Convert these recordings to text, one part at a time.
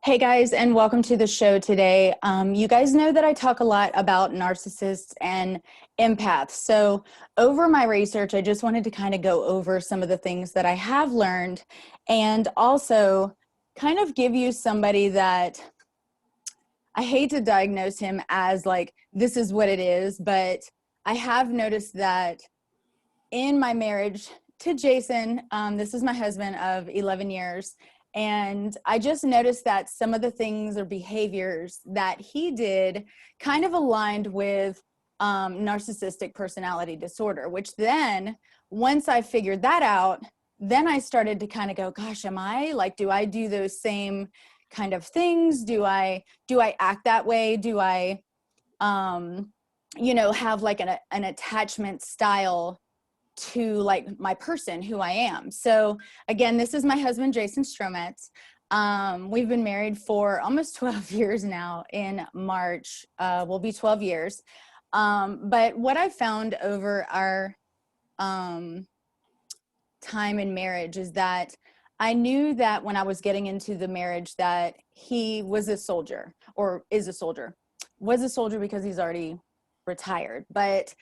Hey guys, and welcome to the show today. You guys know that I talk a lot about narcissists and empaths. So over my research, I just wanted to kind of go over some of the things that I have learned and also kind of give you somebody that I hate to diagnose him as like, this is what it is, but I have noticed that in my marriage to Jason, this is my husband of 11 years, and I just noticed that some of the things or behaviors that he did kind of aligned with narcissistic personality disorder, which then once I figured that out, then I started to kind of go, gosh, am I like, do I do those same kind of things? Do I act that way? Do I, have like an attachment style to like my person, who I am. So again, this is my husband, Jason Strometz. We've been married for almost 12 years now. In March, will be 12 years. But what I found over our time in marriage is that I knew that when I was getting into the marriage that he was a soldier, or is a soldier. Was a soldier because he's already retired, but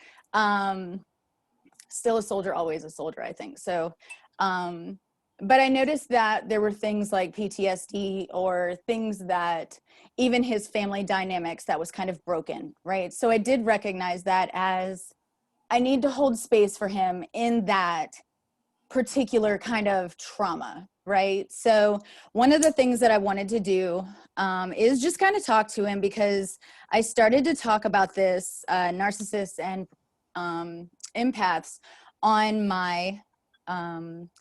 still a soldier, always a soldier, I think. So, but I noticed that there were things like PTSD or things that even his family dynamics that was kind of broken, right? So I did recognize that as I need to hold space for him in that particular kind of trauma, right? So one of the things that I wanted to do is just kind of talk to him, because I started to talk about this narcissists and empaths on my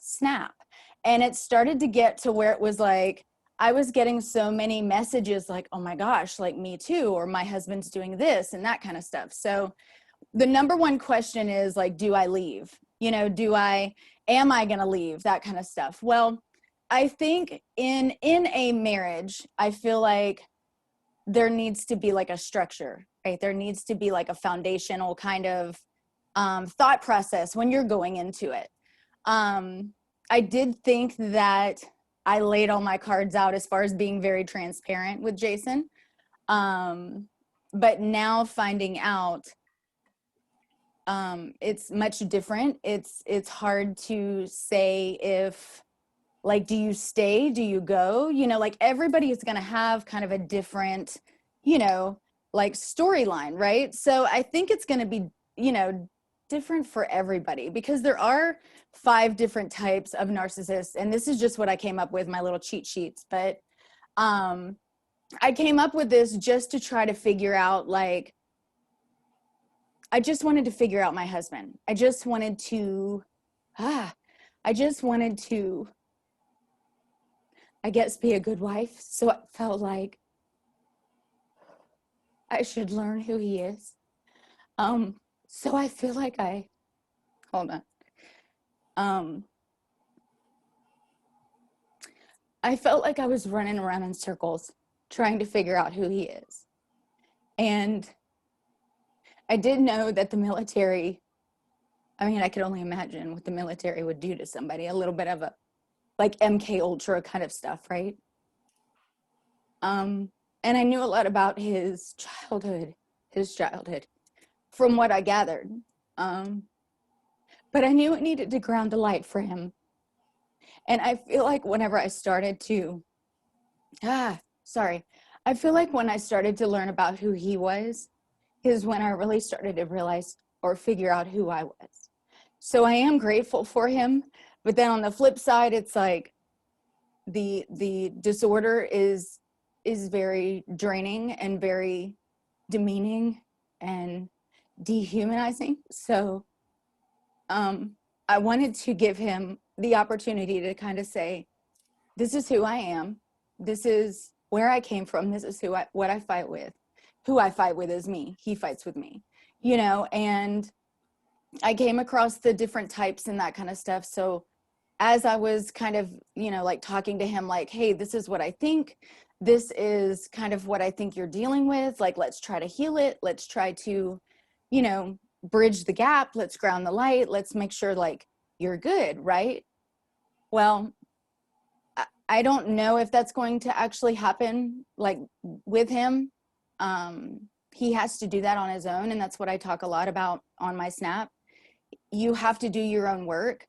Snap. And it started to get to where it was like, I was getting so many messages like, oh my gosh, like me too, or my husband's doing this and that kind of stuff. So the number one question is like, do I leave? Am I going to leave? That kind of stuff. Well, I think in a marriage, I feel like there needs to be like a structure, right? There needs to be like a foundational kind of thought process when you're going into it. I did think that I laid all my cards out as far as being very transparent with Jason. But now finding out, it's much different. It's hard to say if, like, do you stay? Do you go? Like everybody is going to have kind of a different, like storyline, right? So I think it's going to be, different for everybody, because there are 5 different types of narcissists. And this is just what I came up with, my little cheat sheets. But I came up with this just to try to figure out, like, I just wanted to figure out my husband. I just wanted to, I guess, be a good wife. So I felt like I should learn who he is. So I feel like hold on. I felt like I was running around in circles trying to figure out who he is. And I did know that the military, I mean, I could only imagine what the military would do to somebody, a little bit of a like MK Ultra kind of stuff, right? And I knew a lot about his childhood from what I gathered. But I knew it needed to ground a light for him. And I feel like whenever I started to, I feel like when I started to learn about who he was, is when I really started to realize or figure out who I was. So I am grateful for him. But then on the flip side, it's like the disorder is very draining and very demeaning and dehumanizing. So I wanted to give him the opportunity to kind of say, this is who I am. This is where I came from. This is what I fight with. Who I fight with is me. He fights with me, and I came across the different types and that kind of stuff. So as I was kind of, like talking to him, like, hey, this is what I think. This is kind of what I think you're dealing with. Like, let's try to heal it. Let's try to, bridge the gap. Let's ground the light. Let's make sure like you're good, right? Well, I don't know if that's going to actually happen, like with him. He has to do that on his own, and that's what I talk a lot about on my Snap. You have to do your own work.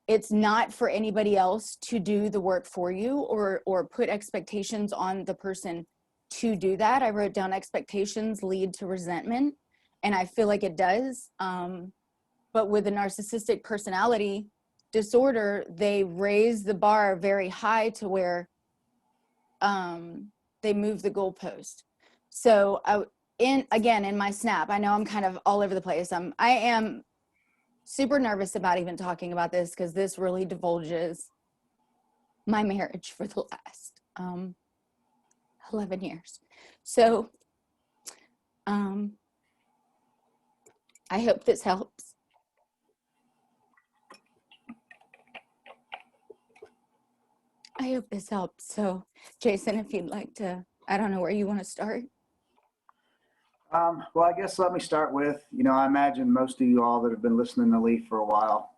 It's not for anybody else to do the work for you, or put expectations on the person to do that. I wrote down expectations lead to resentment, and I feel like it does. But with a narcissistic personality disorder, they raise the bar very high to where they move the goalpost. So in my Snap, I know I'm kind of all over the place. I am super nervous about even talking about this, because this really divulges my marriage for the last 11 years. So I hope this helps. I hope this helps. So Jason, if you'd like to, I don't know where you want to start. Well, I guess let me start with, I imagine most of you all that have been listening to Eeek for a while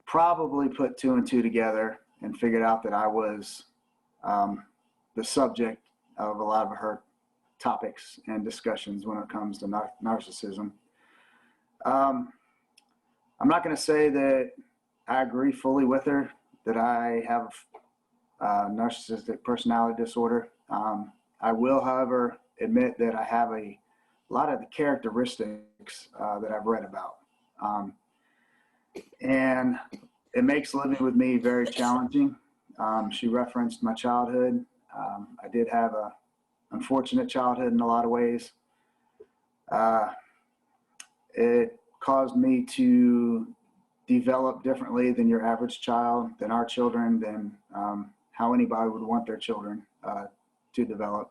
probably put two and two together and figured out that I was the subject of a lot of her topics and discussions when it comes to narcissism. I'm not going to say that I agree fully with her that I have narcissistic personality disorder. I will, however, admit that I have a lot of the characteristics that I've read about. And it makes living with me very challenging. She referenced my childhood. I did have a unfortunate childhood in a lot of ways. It caused me to develop differently than your average child, than our children, than how anybody would want their children to develop.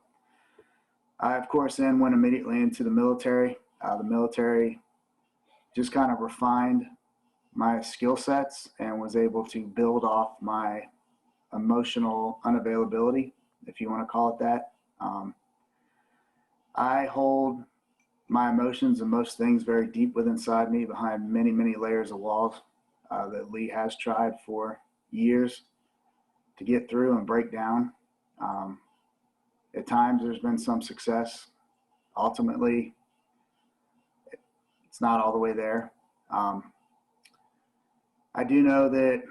I, of course, then went immediately into the military. The military just kind of refined my skill sets and was able to build off my emotional unavailability, if you want to call it that. I hold my emotions and most things very deep within inside me, behind many, many layers of walls that Eeek has tried for years to get through and break down. At times there's been some success. Ultimately, it's not all the way there. I do know that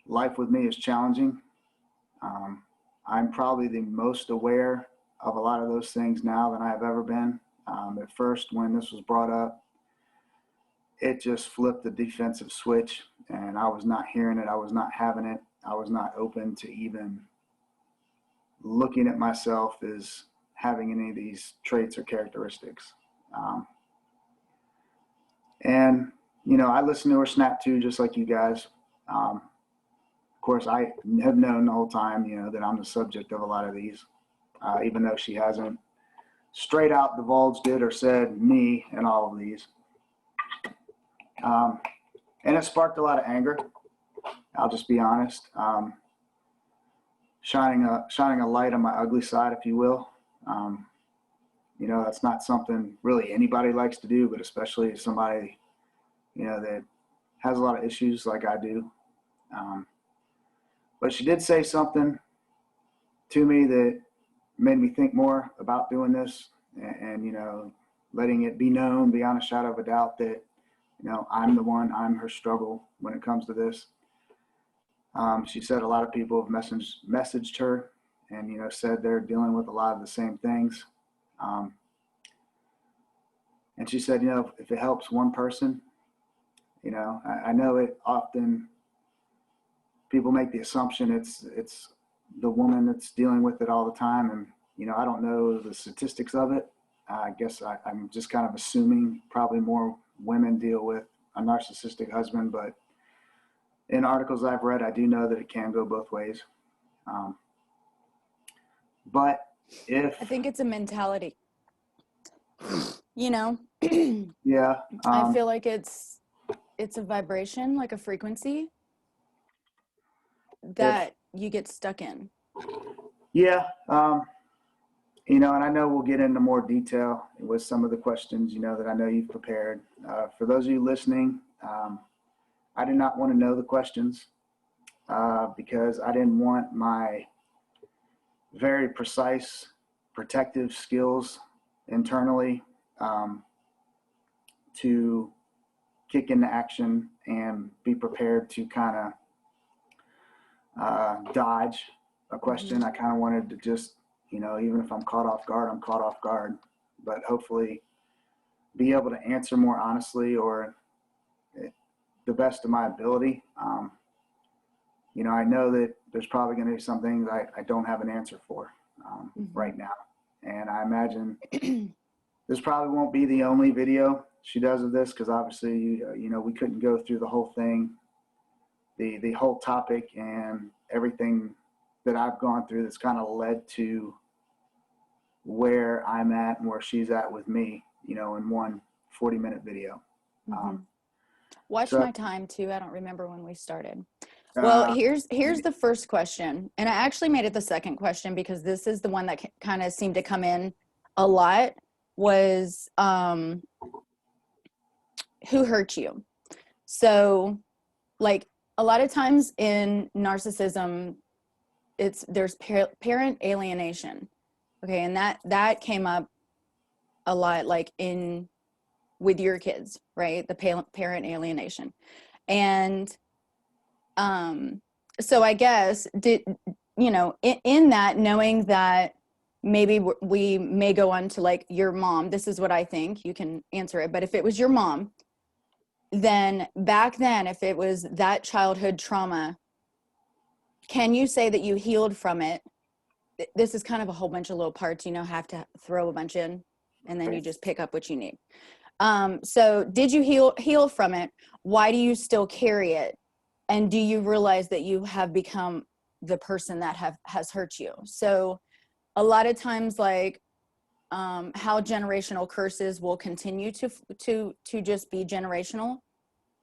life with me is challenging. I'm probably the most aware of a lot of those things now than I have ever been. At first, when this was brought up, it just flipped the defensive switch, and I was not hearing it. I was not having it. I was not open to even looking at myself as having any of these traits or characteristics. And, I listen to her Snap too, just like you guys. Of course, I have known the whole time, that I'm the subject of a lot of these, even though she hasn't straight out divulged it or said me in all of these. And it sparked a lot of anger. I'll just be honest. Shining a light on my ugly side, if you will. That's not something really anybody likes to do, but especially somebody, that has a lot of issues like I do. But she did say something to me that made me think more about doing this and letting it be known beyond a shadow of a doubt that, I'm her struggle when it comes to this. She said a lot of people have messaged her and, said they're dealing with a lot of the same things. And she said, if it helps one person, I know it often, people make the assumption it's the woman that's dealing with it all the time. And, I don't know the statistics of it. I guess I'm just kind of assuming probably more women deal with a narcissistic husband, but in articles I've read, I do know that it can go both ways. But I think it's a mentality, Yeah. I feel like it's a vibration, like a frequency that you get stuck in. Yeah. And I know we'll get into more detail with some of the questions, that I know you've prepared. For those of you listening, I do not want to know the questions. because I didn't want my very precise protective skills internally to kick into action and be prepared to kind of dodge a question. I kind of wanted to just, even if I'm caught off guard, I'm caught off guard, but hopefully be able to answer more honestly or the best of my ability. I know that there's probably going to be some things I don't have an answer for right now. And I imagine this probably won't be the only video she does of this, because obviously, we couldn't go through the whole thing, the whole topic and everything that I've gone through that's kind of led to where I'm at and where she's at with me, in one 40-minute video. Watch my time too. I don't remember when we started. Well, here's the first question. And I actually made it the second question because this is the one that kind of seemed to come in a lot, was who hurt you? So like a lot of times in narcissism, there's parent alienation. Okay. And that came up a lot, like with your kids, right? The parent alienation. And so I guess in that, knowing that maybe we may go on to like your mom, this is what I think, you can answer it, but if it was your mom, then back then, if it was that childhood trauma, can you say that you healed from it? This is kind of a whole bunch of little parts, have to throw a bunch in, and then you just pick up what you need. So did you heal from it? Why do you still carry it? And do you realize that you have become the person that has hurt you? So a lot of times, like how generational curses will continue to just be generational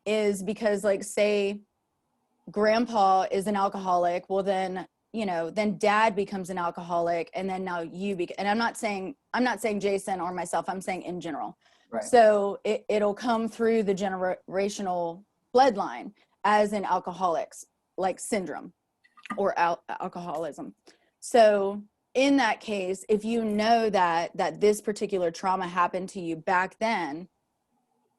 is because, like, say grandpa is an alcoholic, well then then dad becomes an alcoholic, and then now and I'm not saying Jason or myself, I'm saying in general. Right. So it'll come through the generational bloodline as an alcoholics like syndrome or alcoholism. So in that case, if you know that this particular trauma happened to you back then,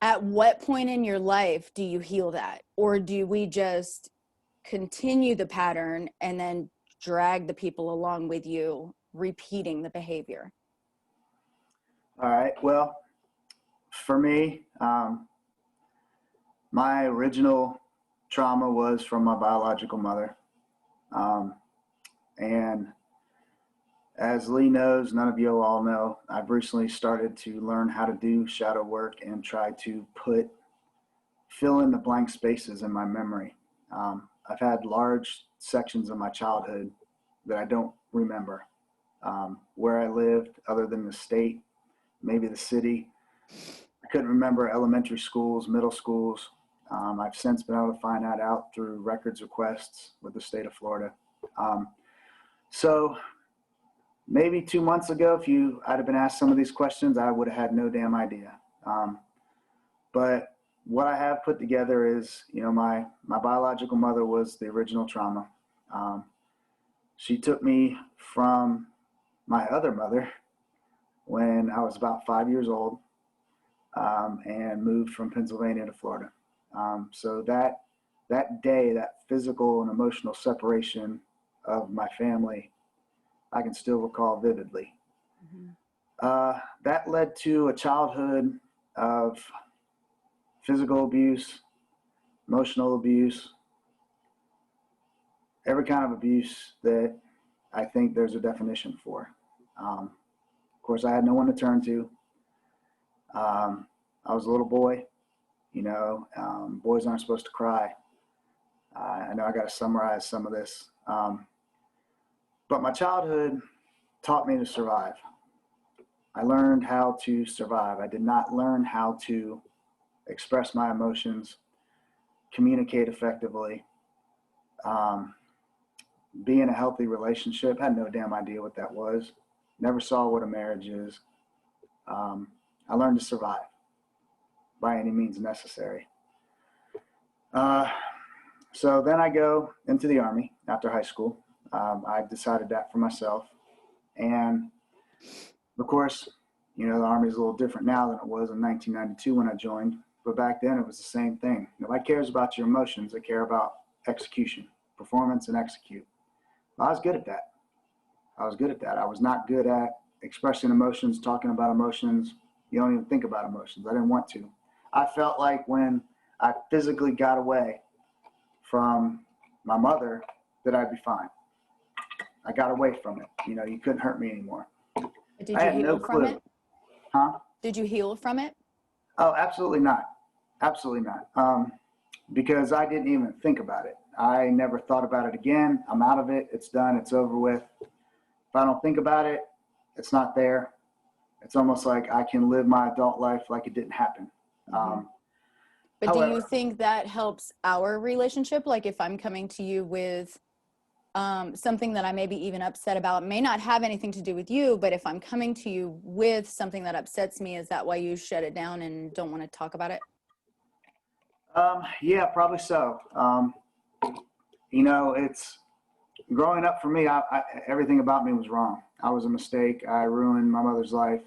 at what point in your life do you heal that? Or do we just continue the pattern and then drag the people along with you, repeating the behavior? All right. Well, for me, my original trauma was from my biological mother. And as Lee knows, none of you all know, I've recently started to learn how to do shadow work and try to fill in the blank spaces in my memory. I've had large sections of my childhood that I don't remember. Where I lived, other than the state, maybe the city. I couldn't remember elementary schools, middle schools. I've since been able to find that out through records requests with the state of Florida. So maybe 2 months ago, if I'd have been asked some of these questions, I would have had no damn idea. But what I have put together is, my biological mother was the original trauma. She took me from my other mother when I was about 5 years old, and moved from Pennsylvania to Florida. So that day, that physical and emotional separation of my family, I can still recall vividly. That led to a childhood of physical abuse, emotional abuse, every kind of abuse that I think there's a definition for. Of course, I had no one to turn to. I was a little boy, boys aren't supposed to cry. I know I got to summarize some of this. But my childhood taught me to survive. I learned how to survive. I did not learn how to express my emotions, communicate effectively, be in a healthy relationship. I had no damn idea what that was. Never saw what a marriage is. I learned to survive by any means necessary. So then I go into the Army after high school. I decided that for myself. And of course, the Army is a little different now than it was in 1992 when I joined. But back then it was the same thing. Nobody cares about your emotions. They care about execution, performance, and execute. I was good at that. I was not good at expressing emotions, talking about emotions. You don't even think about emotions. I didn't want to. I felt like when I physically got away from my mother that I'd be fine. I got away from it. You couldn't hurt me anymore. Did I you had no heal from clue. it? Huh? Did you heal from it? Oh, absolutely not. Absolutely not. Because I didn't even think about it. I never thought about it again. I'm out of it. It's done. It's over with. If I don't think about it, it's not there. It's almost like I can live my adult life like it didn't happen. But However, do you think that helps our relationship? Like if I'm coming to you with something that I may be even upset about, may not have anything to do with you, but if I'm coming to you with something that upsets me, is that why you shut it down and don't want to talk about it? yeah, probably so. It's growing up for me. Everything about me was wrong. I was a mistake. I ruined my mother's life.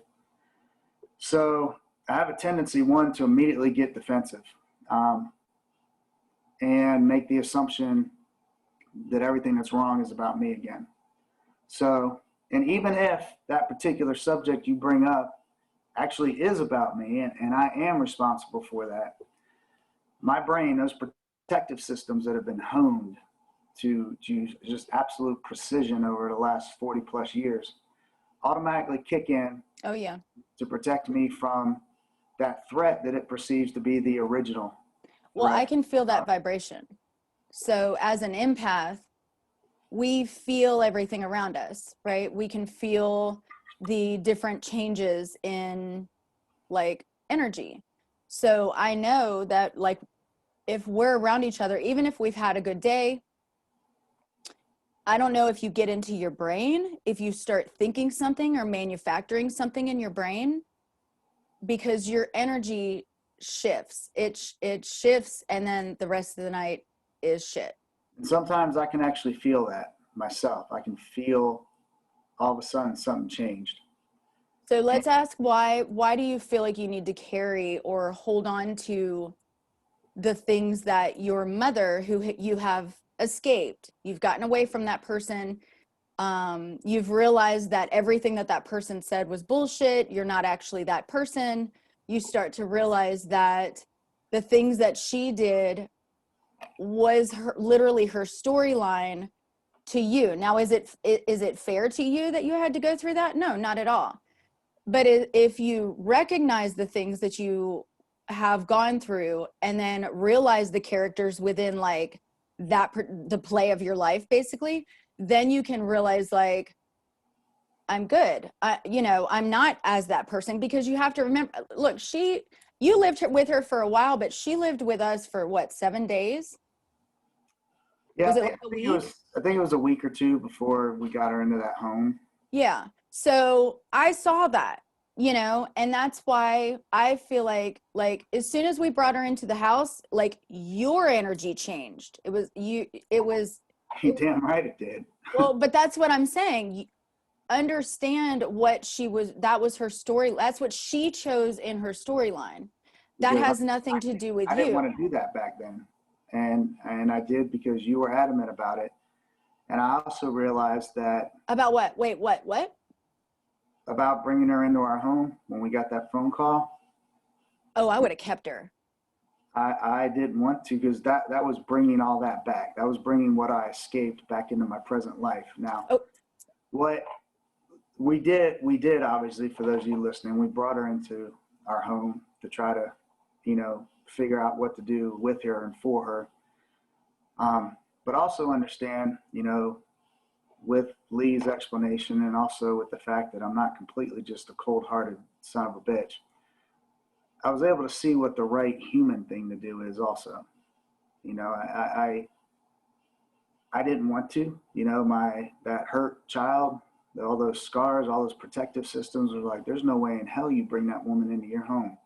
So I have a tendency, one, to immediately get defensive and make the assumption that everything that's wrong is about me again. So, and even if that particular subject you bring up actually is about me and I am responsible for that, my brain, those protective systems that have been honed to just absolute precision over the last 40 plus years automatically kick in. Oh yeah. To protect me from that threat that it perceives to be the original Well, I threat. can feel that vibration. So as an empath, we feel everything around us, right? We can feel the different changes in like energy. So I know that like if we're around each other, even if we've had a good day, I don't know if you get into your brain, if you start thinking something or manufacturing something in your brain, because your energy shifts. It shifts, and then the rest of the night is shit. And sometimes I can actually feel that myself. I can feel all of a sudden something changed. So let's ask why do you feel like you need to carry or hold on to the things that your mother, who you have escaped, you've gotten away from that person, you've realized that everything that that person said was bullshit, you're not actually that person, you start to realize that the things that she did was literally her storyline to you. Now, is it fair to you that you had to go through that? No, not at all. But if you recognize the things that you have gone through and then realize the characters within like that, the play of your life, basically, then you can realize like, I'm good. I'm not as that person, because you have to remember, look, you lived with her for a while, but she lived with us for what, 7 days? Yeah, Was it like a week? I think it was a week or two before we got her into that home. Yeah. So I saw that, and that's why I feel like as soon as we brought her into the house, like your energy changed. You're damn right it did. Well, but that's what I'm saying. Understand what that was her story. That's what she chose in her storyline. That Because has nothing to do with I didn't you. want to do that back then. And I did because you were adamant about it. And I also realized that About what? Wait, what? about bringing her into our home when we got that phone call. Oh, I would have kept her. I didn't want to, because that was bringing all that back. That was bringing what I escaped back into my present life. Now, what we did obviously, for those of you listening, we brought her into our home to try to, figure out what to do with her and for her. But also understand, with Lee's explanation and also with the fact that I'm not completely just a cold-hearted son of a bitch, I was able to see what the right human thing to do is also. I didn't want to, that hurt child, all those scars, all those protective systems were like, there's no way in hell you bring that woman into your home.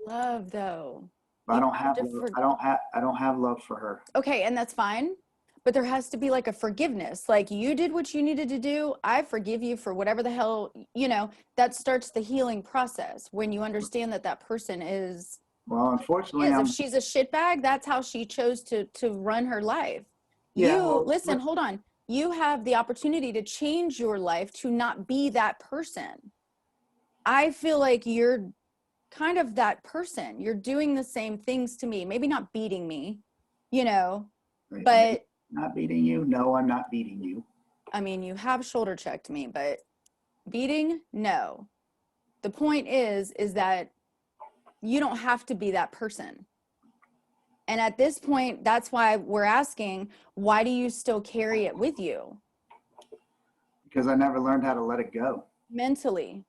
Love though. But You I don't have have to love. I don't have love for her. okay, and that's fine. But there has to be like a forgiveness. Like, you did what you needed to do. I forgive you for whatever the hell, that starts the healing process when you understand that that person is Well, unfortunately, if she's a shitbag, that's how she chose to run her life. yeah. You Well, listen, hold on. You have the opportunity to change your life to not be that person. I feel like you're kind of that person. You're doing the same things to me, maybe not beating me, but not beating you. No, I'm not beating you. I mean, you have shoulder checked me, but beating, no. The point is that you don't have to be that person. And at this point, that's why we're asking, why do you still carry it with you? Because I never learned how to let it go. Mentally.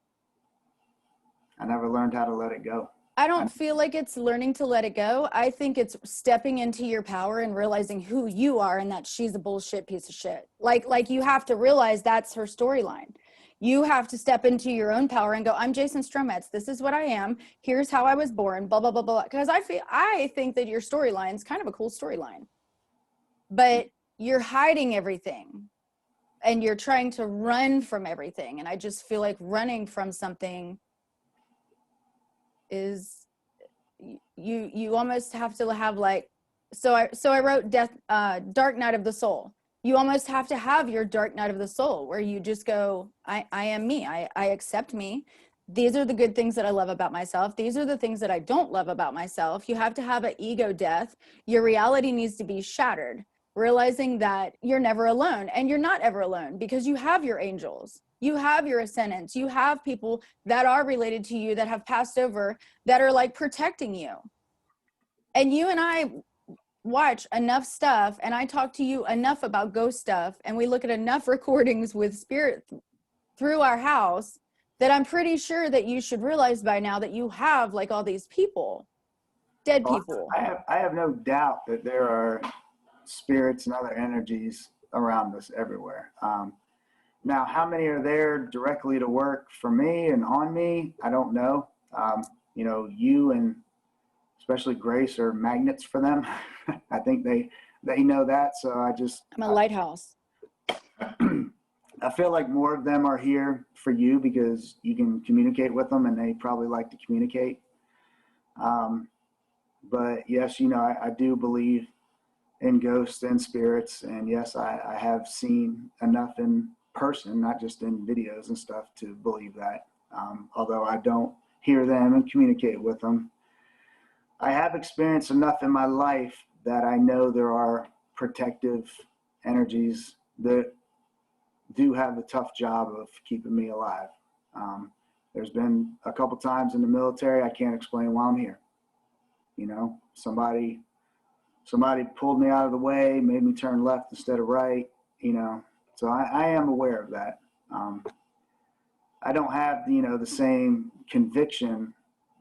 I never learned how to let it go. I don't feel like it's learning to let it go. I think it's stepping into your power and realizing who you are and that she's a bullshit piece of shit. Like you have to realize that's her storyline. You have to step into your own power and go, I'm Jason Strometz. This is what I am. Here's how I was born, blah, blah, blah, blah. Because I think that your storyline is kind of a cool storyline. But you're hiding everything and you're trying to run from everything. And I just feel like running from something is you almost have to have like, so I wrote dark night of the soul. You almost have to have your dark night of the soul where you just go, I am me. I accept me. These are the good things that I love about myself. These are the things that I don't love about myself. You have to have an ego death. Your reality needs to be shattered, realizing that you're never alone, and you're not ever alone because you have your angels. You have your ascendants. You have people that are related to you that have passed over that are like protecting you. And you and I watch enough stuff, and I talk to you enough about ghost stuff, and we look at enough recordings with spirit through our house that I'm pretty sure that you should realize by now that you have like all these people, dead people. I have no doubt that there are spirits and other energies around us everywhere. Now, how many are there directly to work for me and on me? I don't know. You and especially Grace are magnets for them. I think they know that. So I'm a lighthouse. I feel like more of them are here for you because you can communicate with them and they probably like to communicate. But yes, I do believe in ghosts and spirits. And yes, I have seen enough in person, not just in videos and stuff, to believe that. Although I don't hear them and communicate with them, I have experienced enough in my life that I know there are protective energies that do have the tough job of keeping me alive. There's been a couple times in the military, I can't explain why I'm here. Somebody pulled me out of the way, made me turn left instead of right, so I am aware of that. I don't have, the same conviction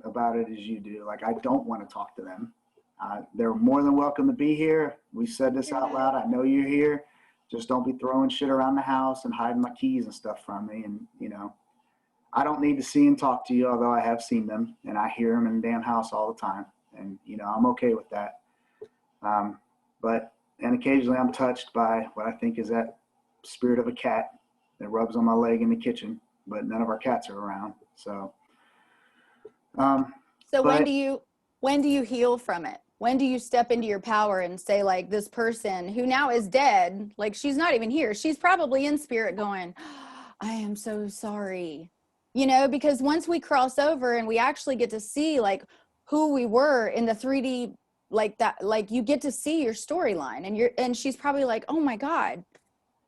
about it as you do. Like, I don't want to talk to them. They're more than welcome to be here. We said this out loud. I know you're here. Just don't be throwing shit around the house and hiding my keys and stuff from me. And, I don't need to see and talk to you, although I have seen them and I hear them in the damn house all the time. And, I'm okay with that. And occasionally I'm touched by what I think is that spirit of a cat that rubs on my leg in the kitchen, but none of our cats are around. So, When do you heal from it? When do you step into your power and say, like, this person who now is dead, like, she's not even here. She's probably in spirit going, I am so sorry. Because once we cross over and we actually get to see like who we were in the 3D, like that, like you get to see your storyline and she's probably like, oh my God,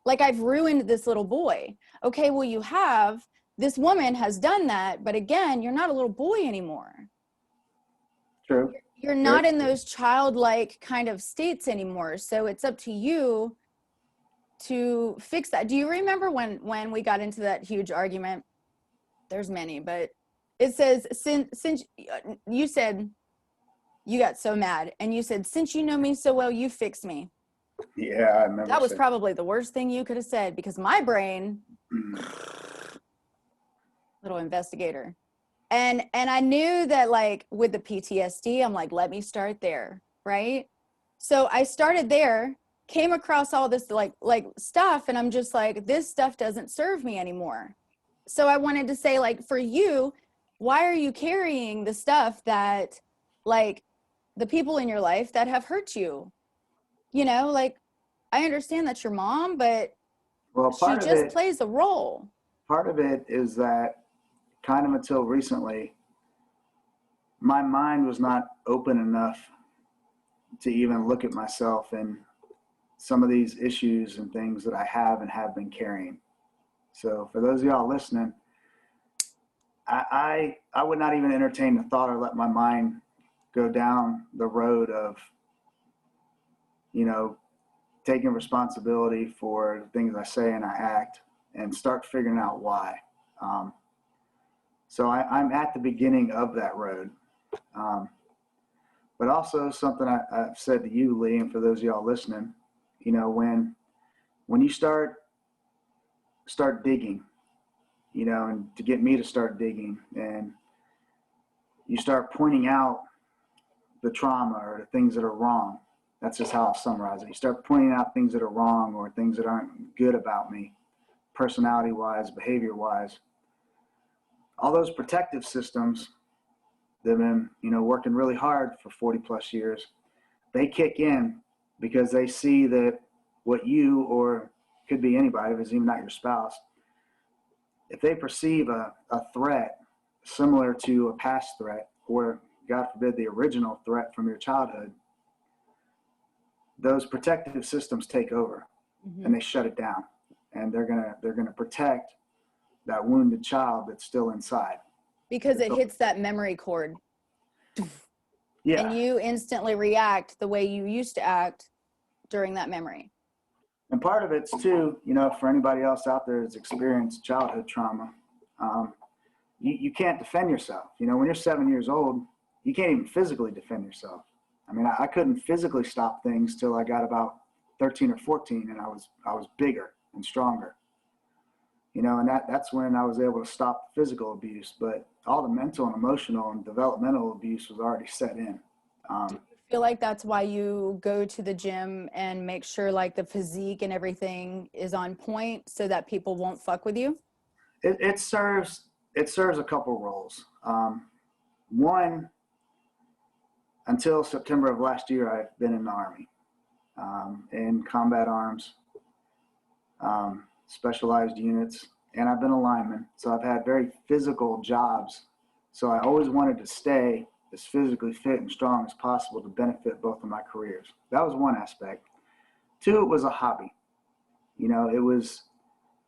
like I've ruined this little boy. Okay, well, you have. This woman has done that, but again, you're not a little boy anymore. True. You're not in those childlike kind of states anymore. So it's up to you to fix that. Do you remember when we got into that huge argument? There's many, but it says, since you said you got so mad and you said, since you know me so well, you fix me. Yeah, I remember. That was probably the worst thing you could have said because my brain, little investigator. And I knew that like with the PTSD, I'm like, let me start there, right? So I started there, came across all this like stuff, and I'm just like, this stuff doesn't serve me anymore. So I wanted to say, like, for you, why are you carrying the stuff that, like, the people in your life that have hurt you? You know, like, I understand that's your mom, but Well, she just plays a role. part of it is that kind of until recently, my mind was not open enough to even look at myself and some of these issues and things that I have and have been carrying. So for those of y'all listening, I would not even entertain the thought or let my mind go down the road of, you know, taking responsibility for the things I say and I act and start figuring out why. So I'm at the beginning of that road. But also something I've said to you, Lee, and for those of y'all listening, you know, when you start digging, you know, and to get me to start digging, and you start pointing out the trauma or the things that are wrong. That's just how I'll summarize it. You start pointing out things that are wrong or things that aren't good about me, personality-wise, behavior-wise. All those protective systems that have been, you know, working really hard for 40 plus years, they kick in because they see that what you, or could be anybody, if it's even not your spouse, if they perceive a threat similar to a past threat, or God forbid the original threat from your childhood, those protective systems take over and they shut it down, and they're gonna protect that wounded child that's still inside. Because it hits that memory chord. Yeah. And you instantly react the way you used to act during that memory. And part of it's too, you know, for anybody else out there that's experienced childhood trauma, you can't defend yourself. You know, when you're 7 years old, you can't even physically defend yourself. I mean, I couldn't physically stop things till I got about 13 or 14, and I was bigger and stronger. You know, and that's when I was able to stop physical abuse, but all the mental and emotional and developmental abuse was already set in. Do you feel like that's why you go to the gym and make sure like the physique and everything is on point so that people won't fuck with you? It serves a couple roles. One, until September of last year, I've been in the Army, in combat arms, specialized units, and I've been a lineman. So I've had very physical jobs. So I always wanted to stay as physically fit and strong as possible to benefit both of my careers. That was one aspect. Two, it was a hobby. You know, it was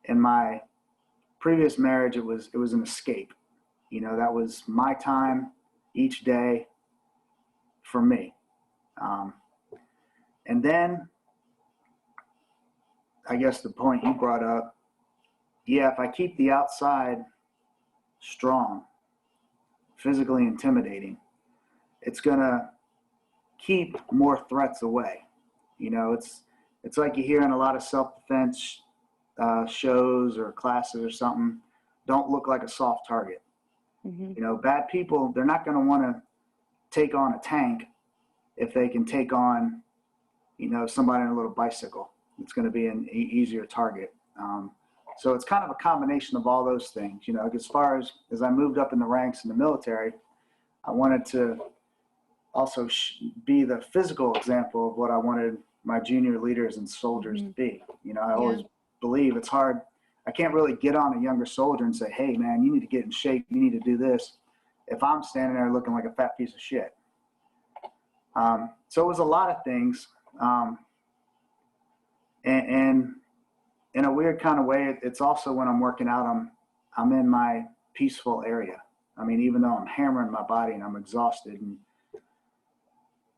in my previous marriage, it was an escape. You know, that was my time each day for me. And then I guess the point you brought up, yeah, if I keep the outside strong, physically intimidating, it's gonna keep more threats away. You know, it's like you hear in a lot of self-defense shows or classes or something, don't look like a soft target. You know, bad people, they're not gonna wanna take on a tank if they can take on, you know, somebody on a little bicycle. It's gonna be an easier target. So it's kind of a combination of all those things. You know, as far as I moved up in the ranks in the military, I wanted to also be the physical example of what I wanted my junior leaders and soldiers to be. You know, I always believe it's hard. I can't really get on a younger soldier and say, hey, man, you need to get in shape. You need to do this, if I'm standing there looking like a fat piece of shit. So it was a lot of things. And in a weird kind of way, it's also when I'm working out, I'm in my peaceful area. I mean, even though I'm hammering my body and I'm exhausted, and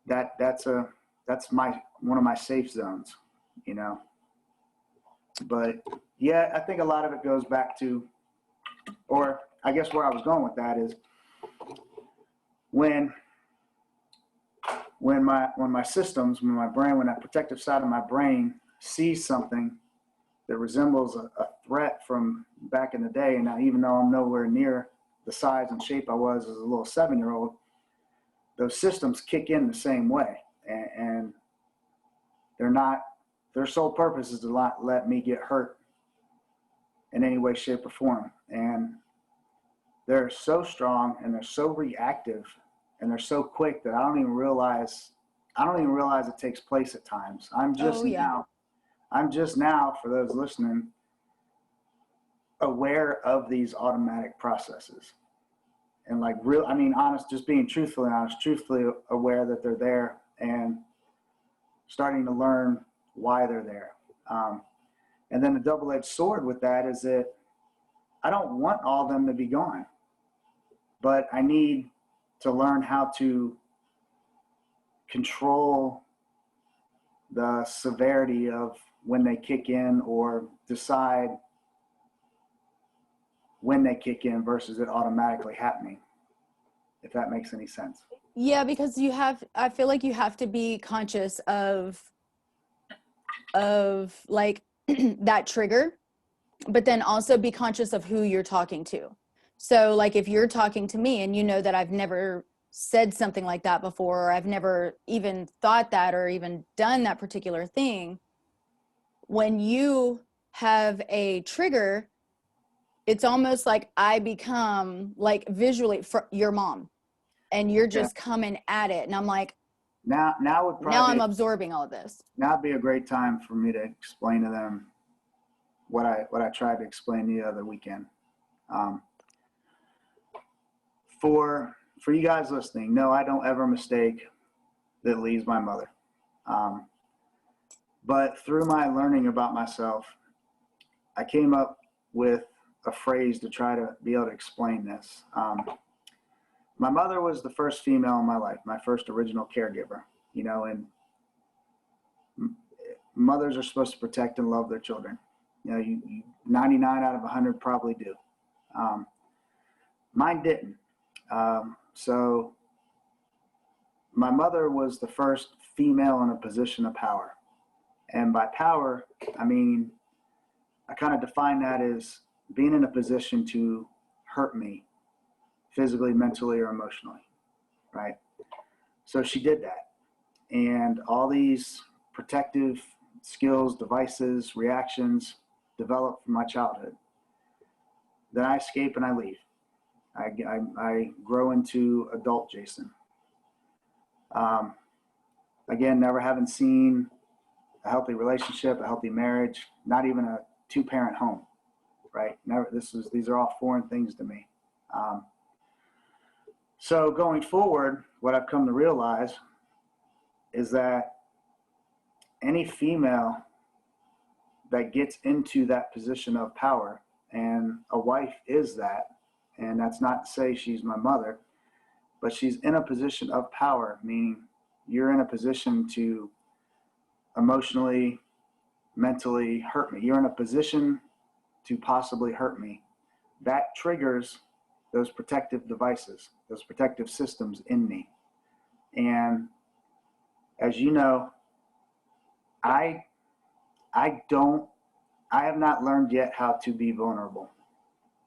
that's one of my safe zones, you know. But yeah, I think a lot of it goes back to, or I guess where I was going with that is when my systems, when my brain, when that protective side of my brain sees something that resembles a threat from back in the day, and now even though I'm nowhere near the size and shape I was as a little 7-year-old, those systems kick in the same way. And their sole purpose is to not let me get hurt in any way, shape, or form. And they're so strong and they're so reactive and they're so quick that I don't even realize it takes place at times. I'm just now, for those listening, aware of these automatic processes. And just being truthfully honest, truthfully aware that they're there and starting to learn why they're there. And then the double-edged sword with that is that I don't want all of them to be gone, but I need to learn how to control the severity of when they kick in, or decide when they kick in versus it automatically happening, if that makes any sense. Yeah, because I feel like you have to be conscious of like that trigger, but then also be conscious of who you're talking to. So like if you're talking to me and you know that I've never said something like that before, or I've never even thought that or even done that particular thing, when you have a trigger, it's almost like I become like visually your mom, and you're just coming at it. And I'm like, now I'm absorbing all of this. Now would be a great time for me to explain to them what I tried to explain the other weekend. For you guys listening, no, I don't ever mistake that Lee's my mother. But through my learning about myself, I came up with a phrase to try to be able to explain this. My mother was the first female in my life, my first original caregiver, and mothers are supposed to protect and love their children. You 99 out of 100 probably do. Mine didn't. So my mother was the first female in a position of power. And by power, I mean, I kind of define that as being in a position to hurt me physically, mentally, or emotionally, right? So she did that. And all these protective skills, devices, reactions developed from my childhood. Then I escape and I leave. I grow into adult Jason. Again, never having seen a healthy relationship, a healthy marriage, not even a 2-parent home, right? These are all foreign things to me. So going forward, what I've come to realize is that any female that gets into that position of power, and a wife is that, and that's not to say she's my mother, but she's in a position of power, meaning you're in a position to emotionally, mentally hurt me. You're in a position to possibly hurt me. That triggers those protective devices, those protective systems in me. And as you know, I have not learned yet how to be vulnerable.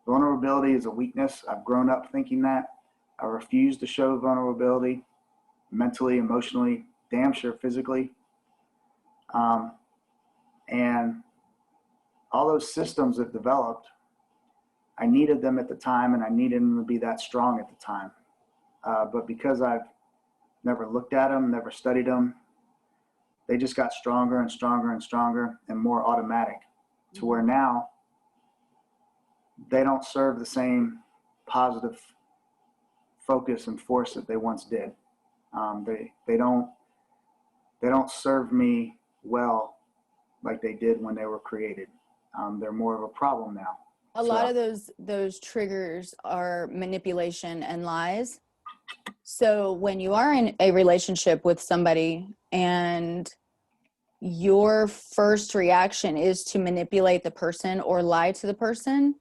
Vulnerability is a weakness. I've grown up thinking that. I refuse to show vulnerability mentally, emotionally, damn sure physically. And all those systems that developed, I needed them at the time, and I needed them to be that strong at the time. But because I've never looked at them, never studied them, they just got stronger and stronger and stronger and more automatic, to where now they don't serve the same positive focus and force that they once did. They don't serve me well like they did when they were created. They're more of a problem now. A lot of those triggers are manipulation and lies. So when you are in a relationship with somebody and your first reaction is to manipulate the person or lie to the person,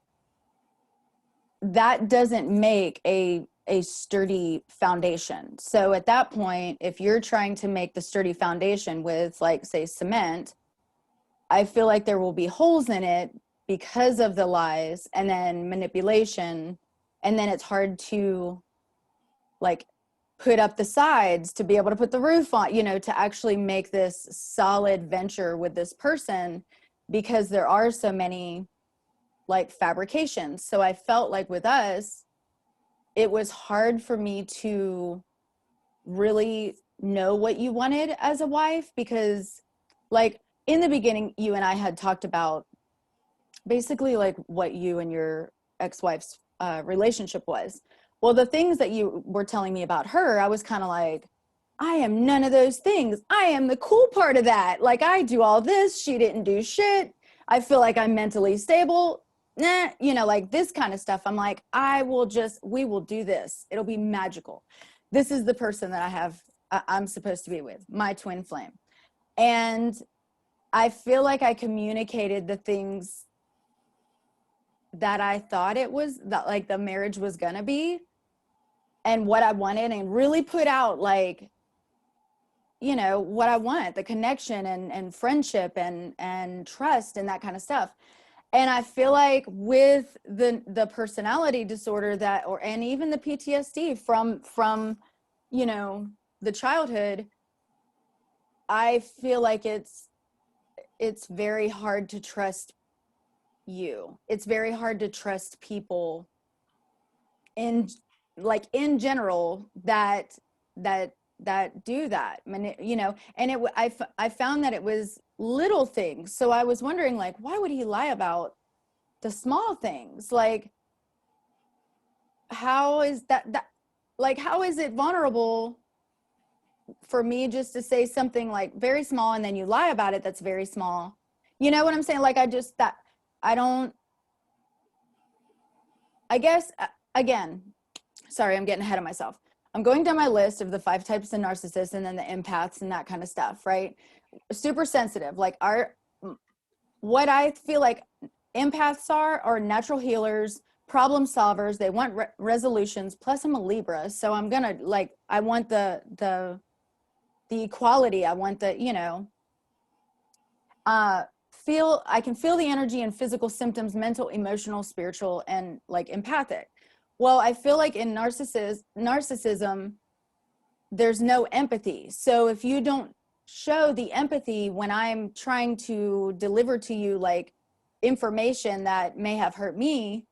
that doesn't make a sturdy foundation. So at that point, if you're trying to make the sturdy foundation with, like, say, cement, I feel like there will be holes in it because of the lies, and then manipulation and then it's hard to like put up the sides to be able to put the roof on, you know, to actually make this solid venture with this person, because there are so many like fabrications. So I felt like with us, it was hard for me to really know what you wanted as a wife, because like in the beginning, you and I had talked about basically like what you and your ex-wife's relationship was. Well, the things that you were telling me about her, I was kind of like, I am none of those things. I am the cool part of that. Like, I do all this. She didn't do shit. I feel like I'm mentally stable. Nah, you know, like this kind of stuff. I'm like, we will do this. It'll be magical. This is the person that I'm supposed to be with, my twin flame. And I feel like I communicated the things that I thought it was, that like the marriage was gonna be, and what I wanted, and really put out like, you know, what I want, the connection and friendship and trust and that kind of stuff. And I feel like with the personality disorder that, or, and even the PTSD from, you know, the childhood, I feel like it's very hard to trust you. It's very hard to trust people in, like in general, that do that, you know. And I found that it was little things. So I was wondering, like, why would he lie about the small things? Like, how is that like, how is it vulnerable for me just to say something like very small, and then you lie about it that's very small? You know what I'm saying? Like, I don't, I guess, again, sorry, I'm getting ahead of myself. I'm going down my list of the 5 types of narcissists, and then the empaths and that kind of stuff, right? Super sensitive. Like, what I feel like empaths are natural healers, problem solvers. They want resolutions. Plus, I'm a Libra, so I'm gonna, like, I want the equality. I want the, you know, I can feel the energy and physical symptoms, mental, emotional, spiritual, and like empathic. Well, I feel like in narcissism, there's no empathy. So if you don't show the empathy when I'm trying to deliver to you like information that may have hurt me,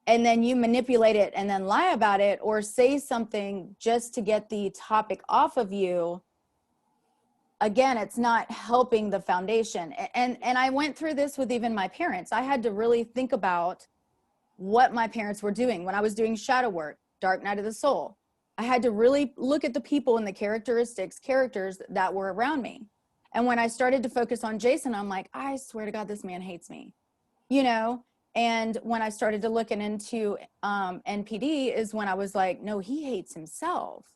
and then you manipulate it and then lie about it, or say something just to get the topic off of you, again, it's not helping the foundation. And I went through this with even my parents. I had to really think about what my parents were doing when I was doing shadow work, dark night of the soul. I had to really look at the people and the characters that were around me. And when I started to focus on Jason, I'm like, I swear to God, this man hates me, you know? And when I started to look into NPD is when I was like, no, he hates himself.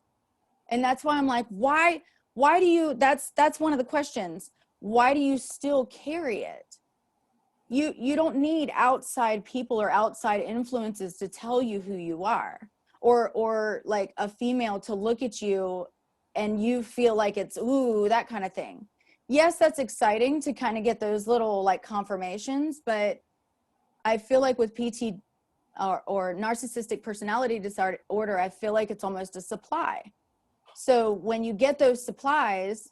And that's why I'm like, why do you, that's one of the questions. Why do you still carry it? You don't need outside people or outside influences to tell you who you are, or like a female to look at you and you feel like it's, ooh, that kind of thing. Yes, that's exciting to kind of get those little like confirmations, but I feel like with PT or narcissistic personality disorder, I feel like it's almost a supply. So when you get those supplies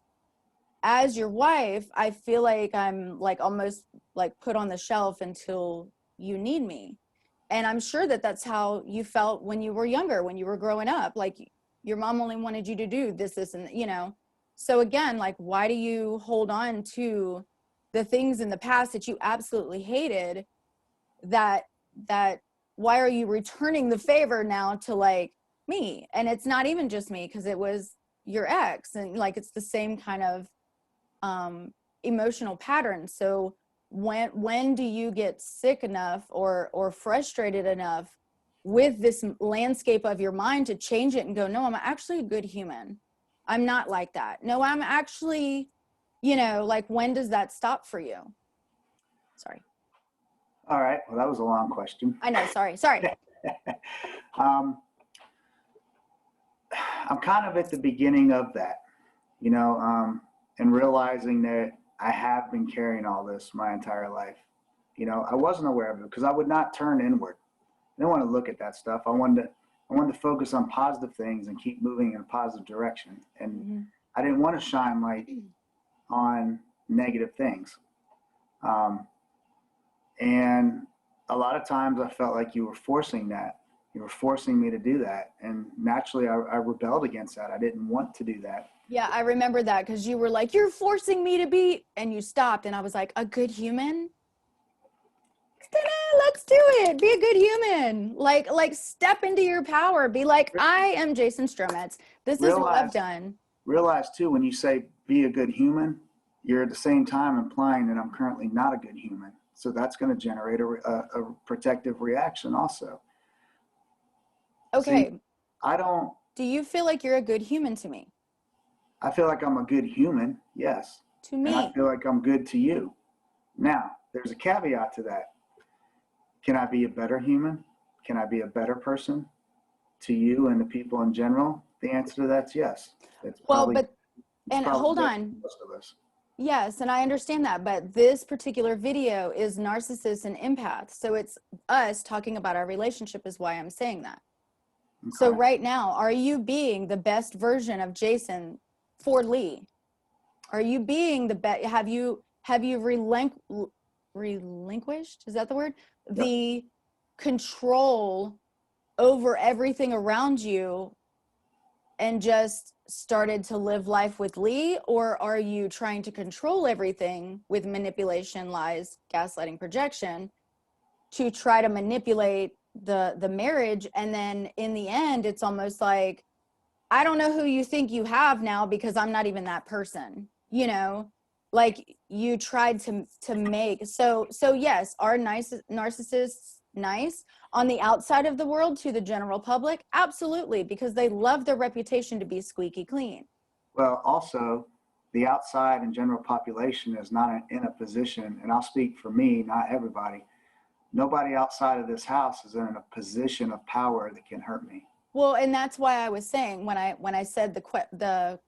as your wife, I feel like I'm like almost like put on the shelf until you need me. And I'm sure that that's how you felt when you were younger, when you were growing up. Like, your mom only wanted you to do this, and, you know. So again, like, why do you hold on to the things in the past that you absolutely hated? That why are you returning the favor now to like me? And it's not even just me, because it was your ex, and like it's the same kind of emotional patterns. So when do you get sick enough or frustrated enough with this landscape of your mind to change it and go, no, I'm actually a good human. I'm not like that. No, I'm actually, you know, like, when does that stop for you? Sorry. All right. Well, that was a long question. I know. Sorry. I'm kind of at the beginning of that, you know, and realizing that I have been carrying all this my entire life. You know, I wasn't aware of it because I would not turn inward. didn't want to look at that stuff. I wanted to focus on positive things and keep moving in a positive direction. And I didn't want to shine light on negative things. And a lot of times I felt like you were forcing that. You were forcing me to do that. And naturally I rebelled against that. I didn't want to do that. Yeah, I remember that because you were like, you're forcing me to be, and you stopped. And I was like, a good human? Let's do it. Be a good human. Like step into your power. Be like, I am Jason Strometz. This is what I've done. Realize too, when you say be a good human, you're at the same time implying that I'm currently not a good human. So that's going to generate a protective reaction also. Okay. See, do you feel like you're a good human to me? I feel like I'm a good human, yes. To me. And I feel like I'm good to you. Now, there's a caveat to that. Can I be a better human? Can I be a better person to you and the people in general? The answer to that's yes. Hold on. Most of us. Yes, and I understand that, but this particular video is Narcissist and Empath. So it's us talking about our relationship is why I'm saying that. Okay. So right now, are you being the best version of Jason for Lee? Are you being the best? Have you relinquished? Is that the word? Yep. The control over everything around you and just started to live life with Lee? Or are you trying to control everything with manipulation, lies, gaslighting, projection to try to manipulate the marriage? And then in the end, it's almost like, I don't know who you think you have now because I'm not even that person, you know, like you tried to make, so yes, are narcissists nice on the outside of the world to the general public? Absolutely, because they love their reputation to be squeaky clean. Well, also the outside and general population is not in a position, and I'll speak for me, not everybody. Nobody outside of this house is in a position of power that can hurt me. Well, and that's why I was saying when I said the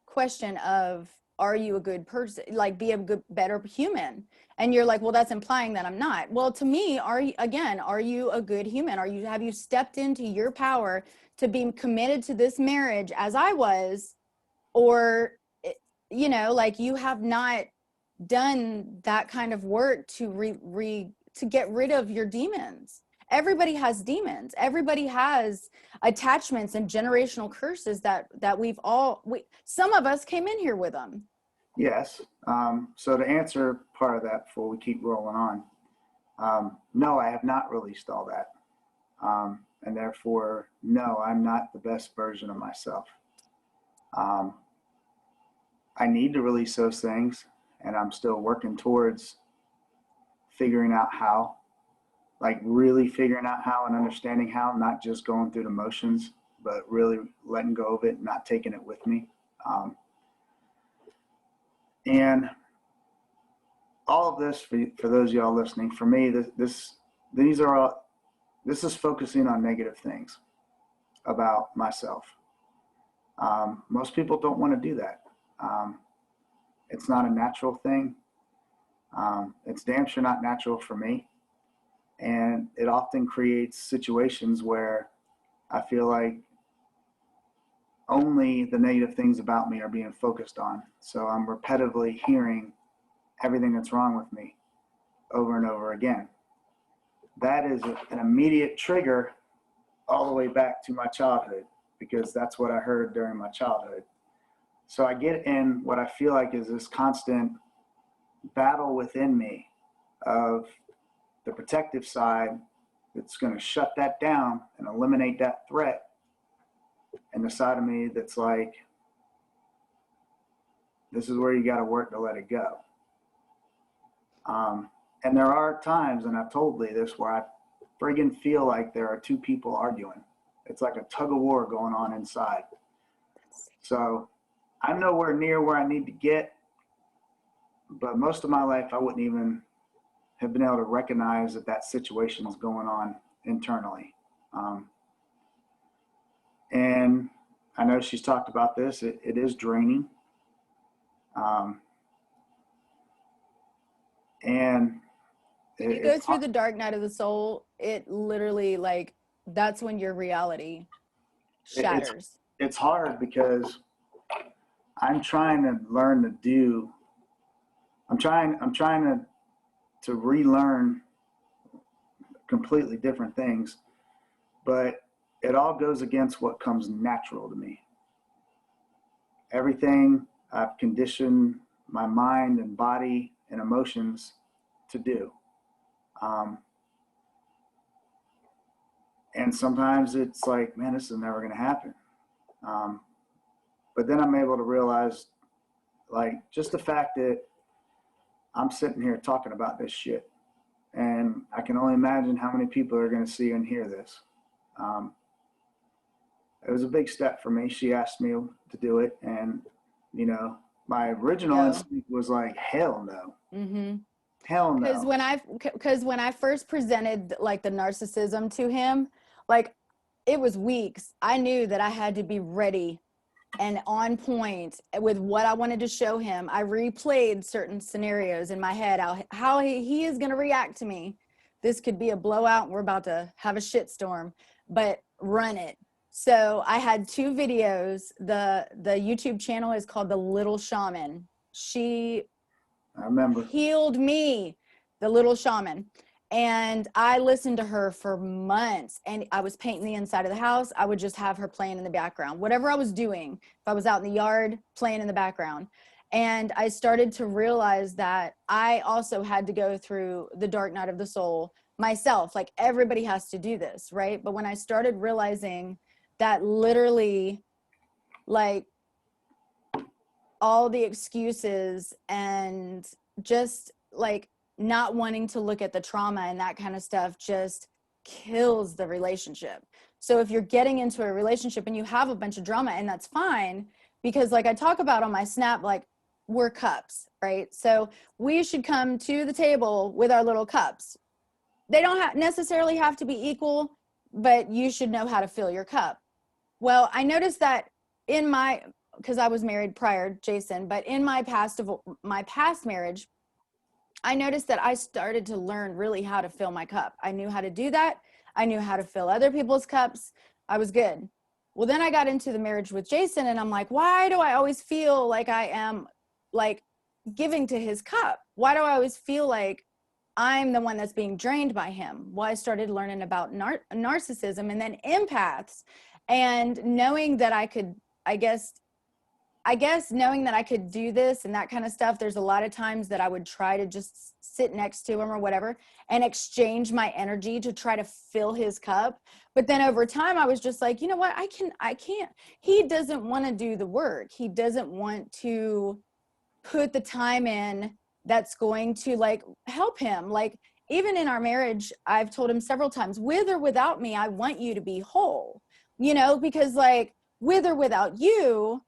question of, are you a good person, like be a good, better human? And you're like, well, that's implying that I'm not. Well, to me, are you a good human? Have you stepped into your power to be committed to this marriage as I was? Or, you know, like you have not done that kind of work to to get rid of your demons. Everybody has demons. Everybody has attachments and generational curses that some of us came in here with them. Yes. So to answer part of that before we keep rolling on, no, I have not released all that. And therefore, no, I'm not the best version of myself. I need to release those things, and I'm still working towards figuring out how. Like really figuring out how and understanding how, not just going through the motions, but really letting go of it, not taking it with me. And all of this, for those of y'all listening, for me, this is focusing on negative things about myself. Most people don't want to do that. It's not a natural thing. It's damn sure not natural for me. And it often creates situations where I feel like only the negative things about me are being focused on. So I'm repetitively hearing everything that's wrong with me over and over again. That is an immediate trigger all the way back to my childhood, because that's what I heard during my childhood. So I get in what I feel like is this constant battle within me of the protective side that's going to shut that down and eliminate that threat, and the side of me that's like, this is where you got to work to let it go. And there are times, and I've told Lee this, where I friggin' feel like there are two people arguing. It's like a tug of war going on inside. So I'm nowhere near where I need to get, but most of my life I wouldn't even have been able to recognize that situation is going on internally. And I know she's talked about this. It is draining. And When you go through the dark night of the soul, it literally, like, that's when your reality shatters. It's hard because I'm trying to learn to do. I'm trying to relearn completely different things, but it all goes against what comes natural to me. Everything I've conditioned my mind and body and emotions to do. And sometimes it's like, man, this is never going to happen. But then I'm able to realize, like, just the fact that I'm sitting here talking about this shit, and I can only imagine how many people are going to see and hear this. It was a big step for me. She asked me to do it, and you know, my original instinct was like, hell no. Mm-hmm. Hell no. Because when I first presented like the narcissism to him, like, it was weeks. I knew that I had to be ready and on point with what I wanted to show him. I replayed certain scenarios in my head, how he is going to react to me. This could be a blowout. We're about to have a shitstorm, but run it. So I had 2 videos. The YouTube channel is called The Little Shaman. I remember. Healed me, the little shaman. And I listened to her for months, and I was painting the inside of the house. I would just have her playing in the background, whatever I was doing. If I was out in the yard, playing in the background. And I started to realize that I also had to go through the dark night of the soul myself. Like, everybody has to do this, right? But when I started realizing that literally, like, all the excuses and just like not wanting to look at the trauma and that kind of stuff just kills the relationship. So if you're getting into a relationship and you have a bunch of drama, and that's fine, because like I talk about on my snap, like, we're cups, right? So we should come to the table with our little cups. They don't necessarily have to be equal, but you should know how to fill your cup. Well, I noticed that because I was married prior, Jason, but in my past marriage, I noticed that I started to learn really how to fill my cup. I knew how to do that. I knew how to fill other people's cups. I was good. Well, then I got into the marriage with Jason, and I'm like, why do I always feel like I am like giving to his cup? Why do I always feel like I'm the one that's being drained by him? Well, I started learning about narcissism and then empaths, and knowing that I could, I guess knowing that I could do this and that kind of stuff, there's a lot of times that I would try to just sit next to him or whatever and exchange my energy to try to fill his cup. But then over time, I was just like, you know what? I can't. He doesn't want to do the work. He doesn't want to put the time in that's going to like help him. Like, even in our marriage, I've told him several times, with or without me, I want you to be whole, because like, with or without you,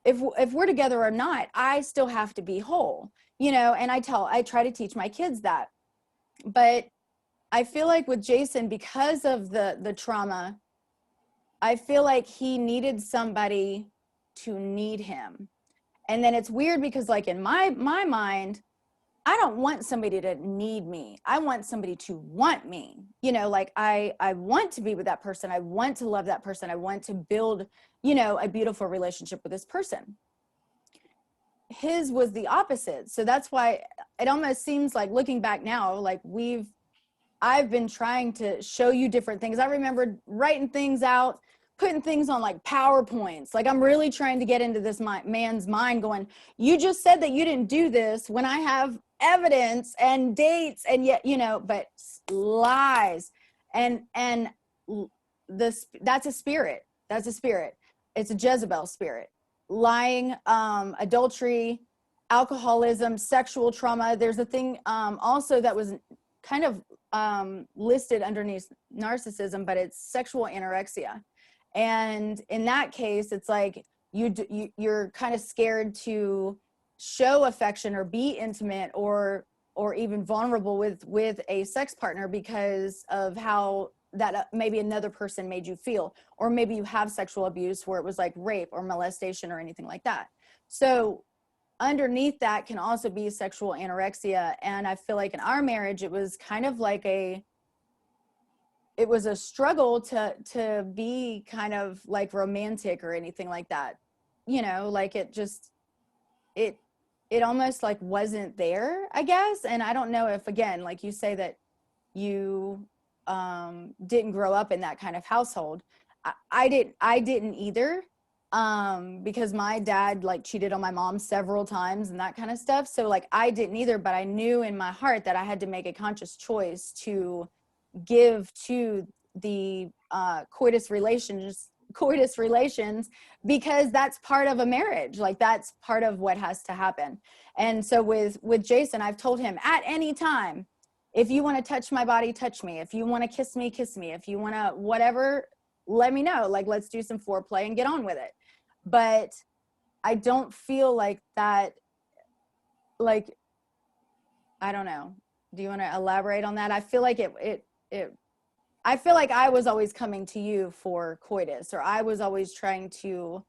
if we're together or not, I still have to be whole, and I try to teach my kids that. But I feel like with Jason, because of the trauma, I feel like he needed somebody to need him. And then it's weird because like in my mind, I don't want somebody to need me. I want somebody to want me. Like I want to be with that person. I want to love that person. I want to build, a beautiful relationship with this person. His was the opposite. So that's why it almost seems like, looking back now, like I've been trying to show you different things. I remember writing things out, putting things on like PowerPoints. Like, I'm really trying to get into this man's mind, going, you just said that you didn't do this when I have evidence and dates, and yet, but lies. And that's a spirit. That's a spirit. It's a Jezebel spirit. Lying, adultery, alcoholism, sexual trauma. There's a thing also that was kind of listed underneath narcissism, but it's sexual anorexia. And in that case, it's like you're kind of scared to show affection or be intimate or even vulnerable with a sex partner because of how that maybe another person made you feel, or maybe you have sexual abuse where it was like rape or molestation or anything like that. So underneath that can also be sexual anorexia. And I feel like in our marriage, it was kind of like it was a struggle to be kind of like romantic or anything like that. You know, like it it almost like wasn't there, I guess. And I don't know if, again, like you say that you didn't grow up in that kind of household. I didn't either, because my dad like cheated on my mom several times and that kind of stuff. So like I didn't either, but I knew in my heart that I had to make a conscious choice to give to the coitus relations, because that's part of a marriage. Like that's part of what has to happen. And so with Jason, I've told him at any time, if you want to touch my body, touch me. If you want to kiss me, kiss me. If you want to whatever, let me know. Like, let's do some foreplay and get on with it. But I don't feel like that, like, I don't know. Do you want to elaborate on that? I feel like I feel like I was always coming to you for coitus, or I was always trying to,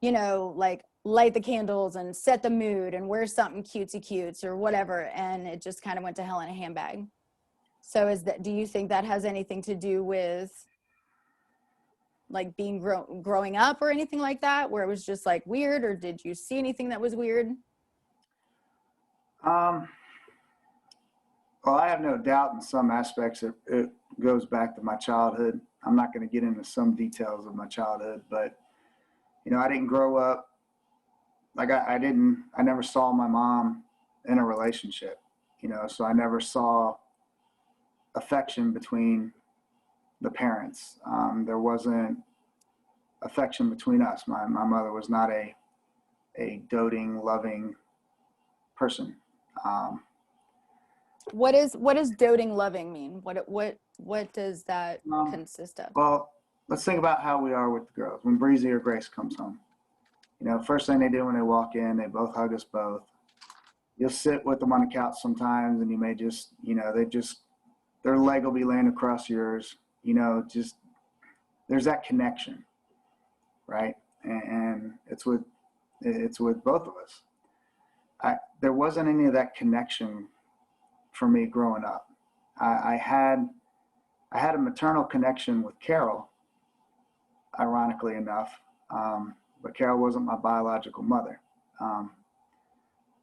you know, like light the candles and set the mood and wear something cutesy cutes or whatever. And it just kind of went to hell in a handbag. So do you think that has anything to do with like being growing up or anything like that, where it was just like weird, or did you see anything that was weird? Um, well, I have no doubt in some aspects it goes back to my childhood. I'm not going to get into some details of my childhood, but you know, I didn't grow up like I never saw my mom in a relationship, you know, so I never saw affection between the parents. There wasn't affection between us. My mother was not a doting, loving person. Um, What does doting loving mean? What does that um, consist of? well, let's think about how we are with the girls. When Breezy or Grace comes home, you know, first thing they do when they walk in, they both hug us both. You'll sit with them on the couch sometimes, and you may just, you know, their leg will be laying across yours. You know, just there's that connection, right? And it's with both of us. There wasn't any of that connection for me growing up. I had a maternal connection with Carol, ironically enough, but Carol wasn't my biological mother. Um,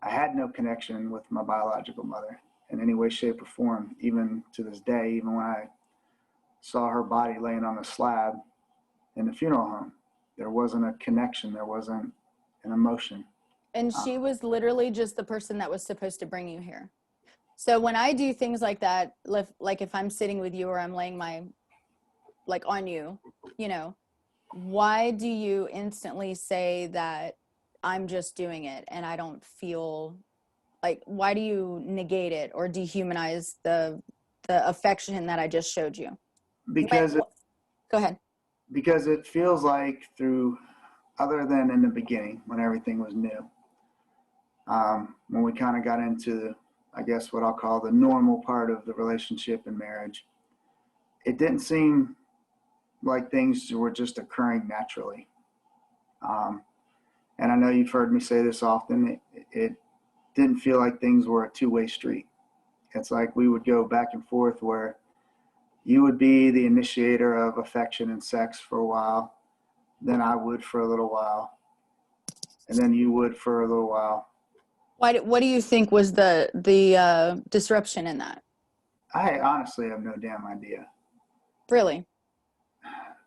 I had no connection with my biological mother in any way, shape, or form, even to this day, even when I saw her body laying on a slab in the funeral home. There wasn't a connection. There wasn't an emotion. And she was literally just the person that was supposed to bring you here. So when I do things like that, like if I'm sitting with you or I'm laying my, like on you, you know, why do you instantly say that I'm just doing it and I don't feel like, why do you negate it or dehumanize the affection that I just showed you? Because it, Go ahead. because it feels like through, other than in the beginning when everything was new, when we kind of got into, I guess, what I'll call the normal part of the relationship and marriage, it didn't seem like things were just occurring naturally. Um, and I know you've heard me say this often, it didn't feel like things were a two-way street. It's like we would go back and forth where you would be the initiator of affection and sex for a while, then I would for a little while, and then you would for a little while. What do you think was the disruption in that? I honestly have no damn idea. Really?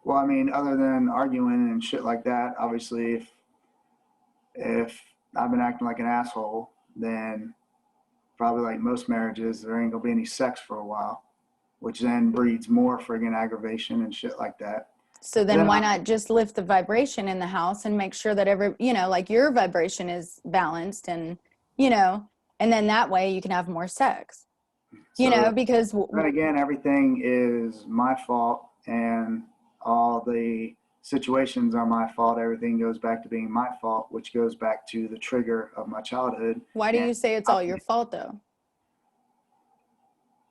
Well, I mean, other than arguing and shit like that, obviously, if I've been acting like an asshole, then probably like most marriages, there ain't gonna be any sex for a while, which then breeds more friggin' aggravation and shit like that. So then why not just lift the vibration in the house and make sure that you know, like your vibration is balanced and, you know, and then that way you can have more sex, you know, because then again, everything is my fault and all the situations are my fault. Everything goes back to being my fault, which goes back to the trigger of my childhood. why do you say it's all your fault though?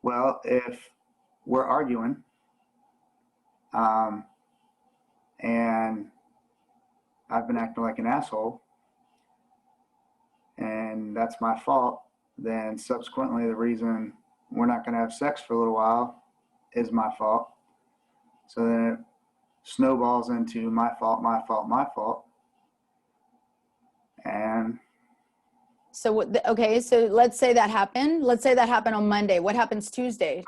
Well, if we're arguing, um, and I've been acting like an asshole, and that's my fault, then subsequently the reason we're not going to have sex for a little while is my fault. So then it snowballs into my fault, my fault, my fault. And So okay, so let's say that happened. Let's say that happened on Monday. What happens Tuesday?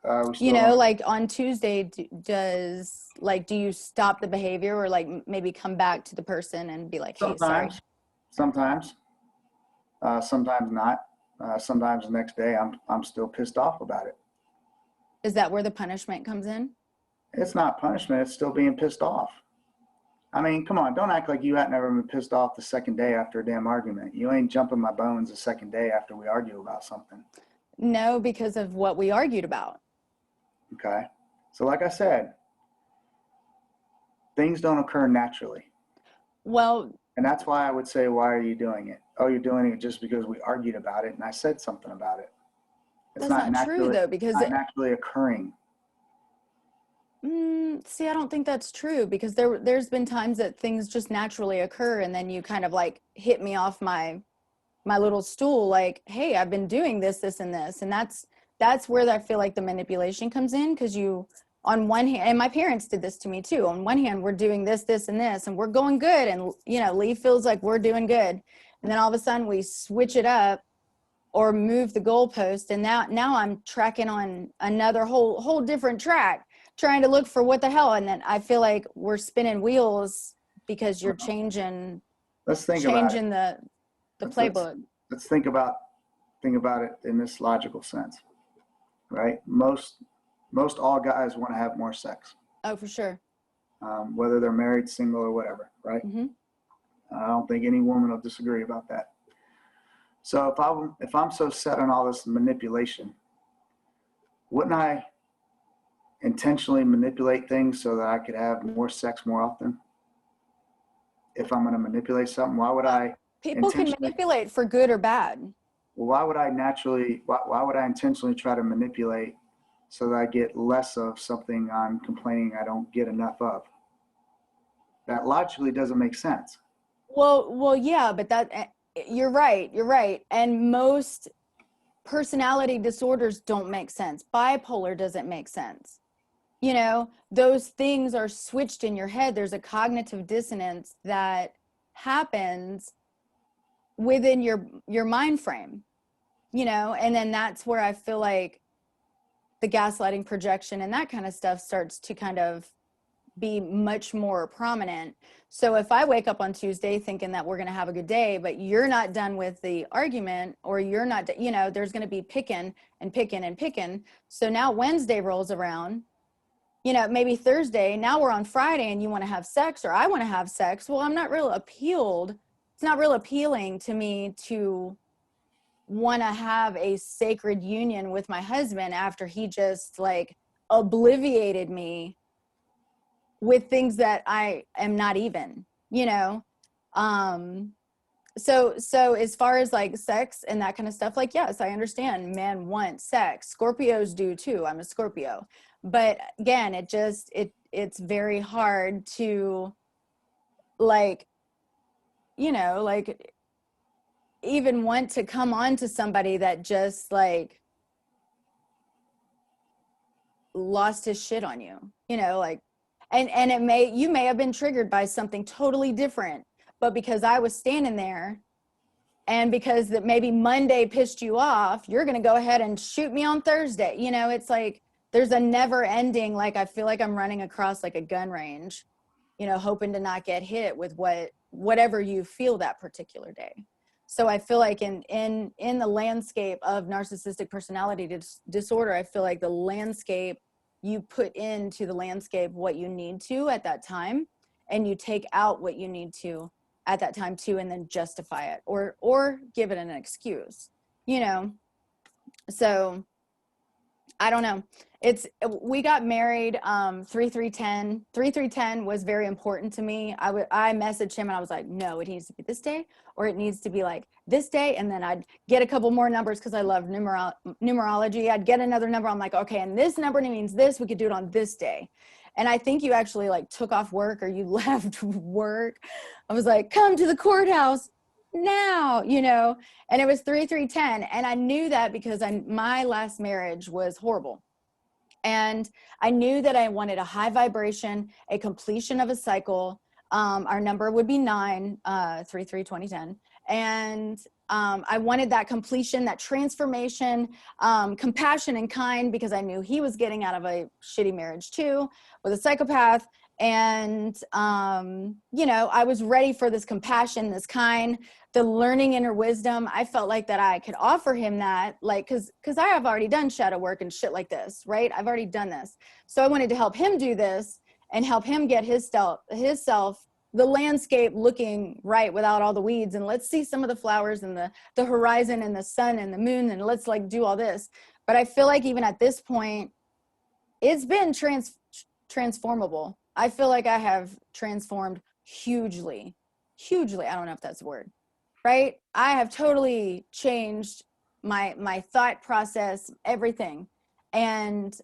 we You still know, don't, like on Tuesday, do you stop the behavior, or like maybe come back to the person and be like, hey, sorry? sometimes, sometimes not. Sometimes the next day I'm still pissed off about it. Is that where the punishment comes in? It's not punishment. It's still being pissed off. I mean, come on, don't act like you hadn't ever been pissed off the second day after a damn argument. You ain't jumping my bones the second day after we argue about something. No, because of what we argued about. Okay. So like I said, things don't occur naturally. Well, And that's why I would say, why are you doing it? Oh, you're doing it just because we argued about it and I said something about it. It's that's not true though, because not naturally occurring. See, I don't think that's true, because there's been times that things just naturally occur, and then you kind of like hit me off my little stool, like, hey, I've been doing this, this, and this. And that's where I feel like the manipulation comes in, because you, on one hand, and my parents did this to me too, on one hand, we're doing this, this, and this, and we're going good, and you know, Lee feels like we're doing good, and then all of a sudden we switch it up or move the goalpost, and now I'm tracking on another whole different track, trying to look for what the hell. And then I feel like we're spinning wheels because you're changing the playbook. Let's think about it in this logical sense, right? Most all guys want to have more sex. Oh, for sure. Whether they're married, single, or whatever, right? Mm-hmm. I don't think any woman will disagree about that. So if I'm so set on all this manipulation, wouldn't I intentionally manipulate things so that I could have more sex more often? If I'm going to manipulate something, why would I? People can manipulate for good or bad. Well, why would I intentionally try to manipulate so that I get less of something I'm complaining I don't get enough of? That logically doesn't make sense. Well, yeah, but you're right. And most personality disorders don't make sense. Bipolar doesn't make sense. You know, those things are switched in your head. There's a cognitive dissonance that happens within your mind frame, you know, and then that's where I feel like the gaslighting, projection, and that kind of stuff starts to kind of be much more prominent. So if I wake up on Tuesday thinking that we're going to have a good day, but you're not done with the argument, or you're not, you know, there's going to be picking and picking and picking. So now Wednesday rolls around, you know, maybe Thursday, now we're on Friday and you want to have sex, or I want to have sex. Well, I'm not real appealed. It's not real appealing to me to want to have a sacred union with my husband after he just like obliviated me with things that I am not even, you know? So as far as like sex and that kind of stuff, like, yes, I understand men want sex. Scorpios do too. I'm a Scorpio. But again, it's very hard to like, you know, like even want to come on to somebody that just like lost his shit on you, you know, like, and you may have been triggered by something totally different, but because I was standing there, and because that maybe Monday pissed you off, you're going to go ahead and shoot me on Thursday. You know, it's like there's a never ending, like I feel like I'm running across like a gun range, you know, hoping to not get hit with whatever you feel that particular day. So I feel like in the landscape of narcissistic personality disorder, I feel like the landscape, you put into the landscape what you need to at that time, and you take out what you need to at that time too, and then justify it or give it an excuse, you know? So I don't know. We got married 3-3-10 was very important to me. I messaged him and I was like, no, it needs to be this day, or it needs to be like this day. And then I'd get a couple more numbers because I love numerology. I'd get another number. I'm like, okay, and this number means this, we could do it on this day. And I think you actually like took off work, or you left work. I was like, come to the courthouse. now, you know, and it was 3-3-10. And I knew that because my last marriage was horrible. And I knew that I wanted a high vibration, a completion of a cycle. Our number would be 9, 3-3-20-10. And I wanted that completion, that transformation, compassion and kind, because I knew he was getting out of a shitty marriage too with a psychopath. And, you know, I was ready for this compassion, this kind, the learning inner wisdom. I felt like that I could offer him that, like, cause I have already done shadow work and shit like this, right? I've already done this. So I wanted to help him do this and help him get his self, the landscape looking right without all the weeds. And let's see some of the flowers and the horizon and the sun and the moon. And let's like do all this. But I feel like even at this point, it's been transformable. I feel like I have transformed hugely. I don't know if that's a word, right? I have totally changed my thought process, everything. And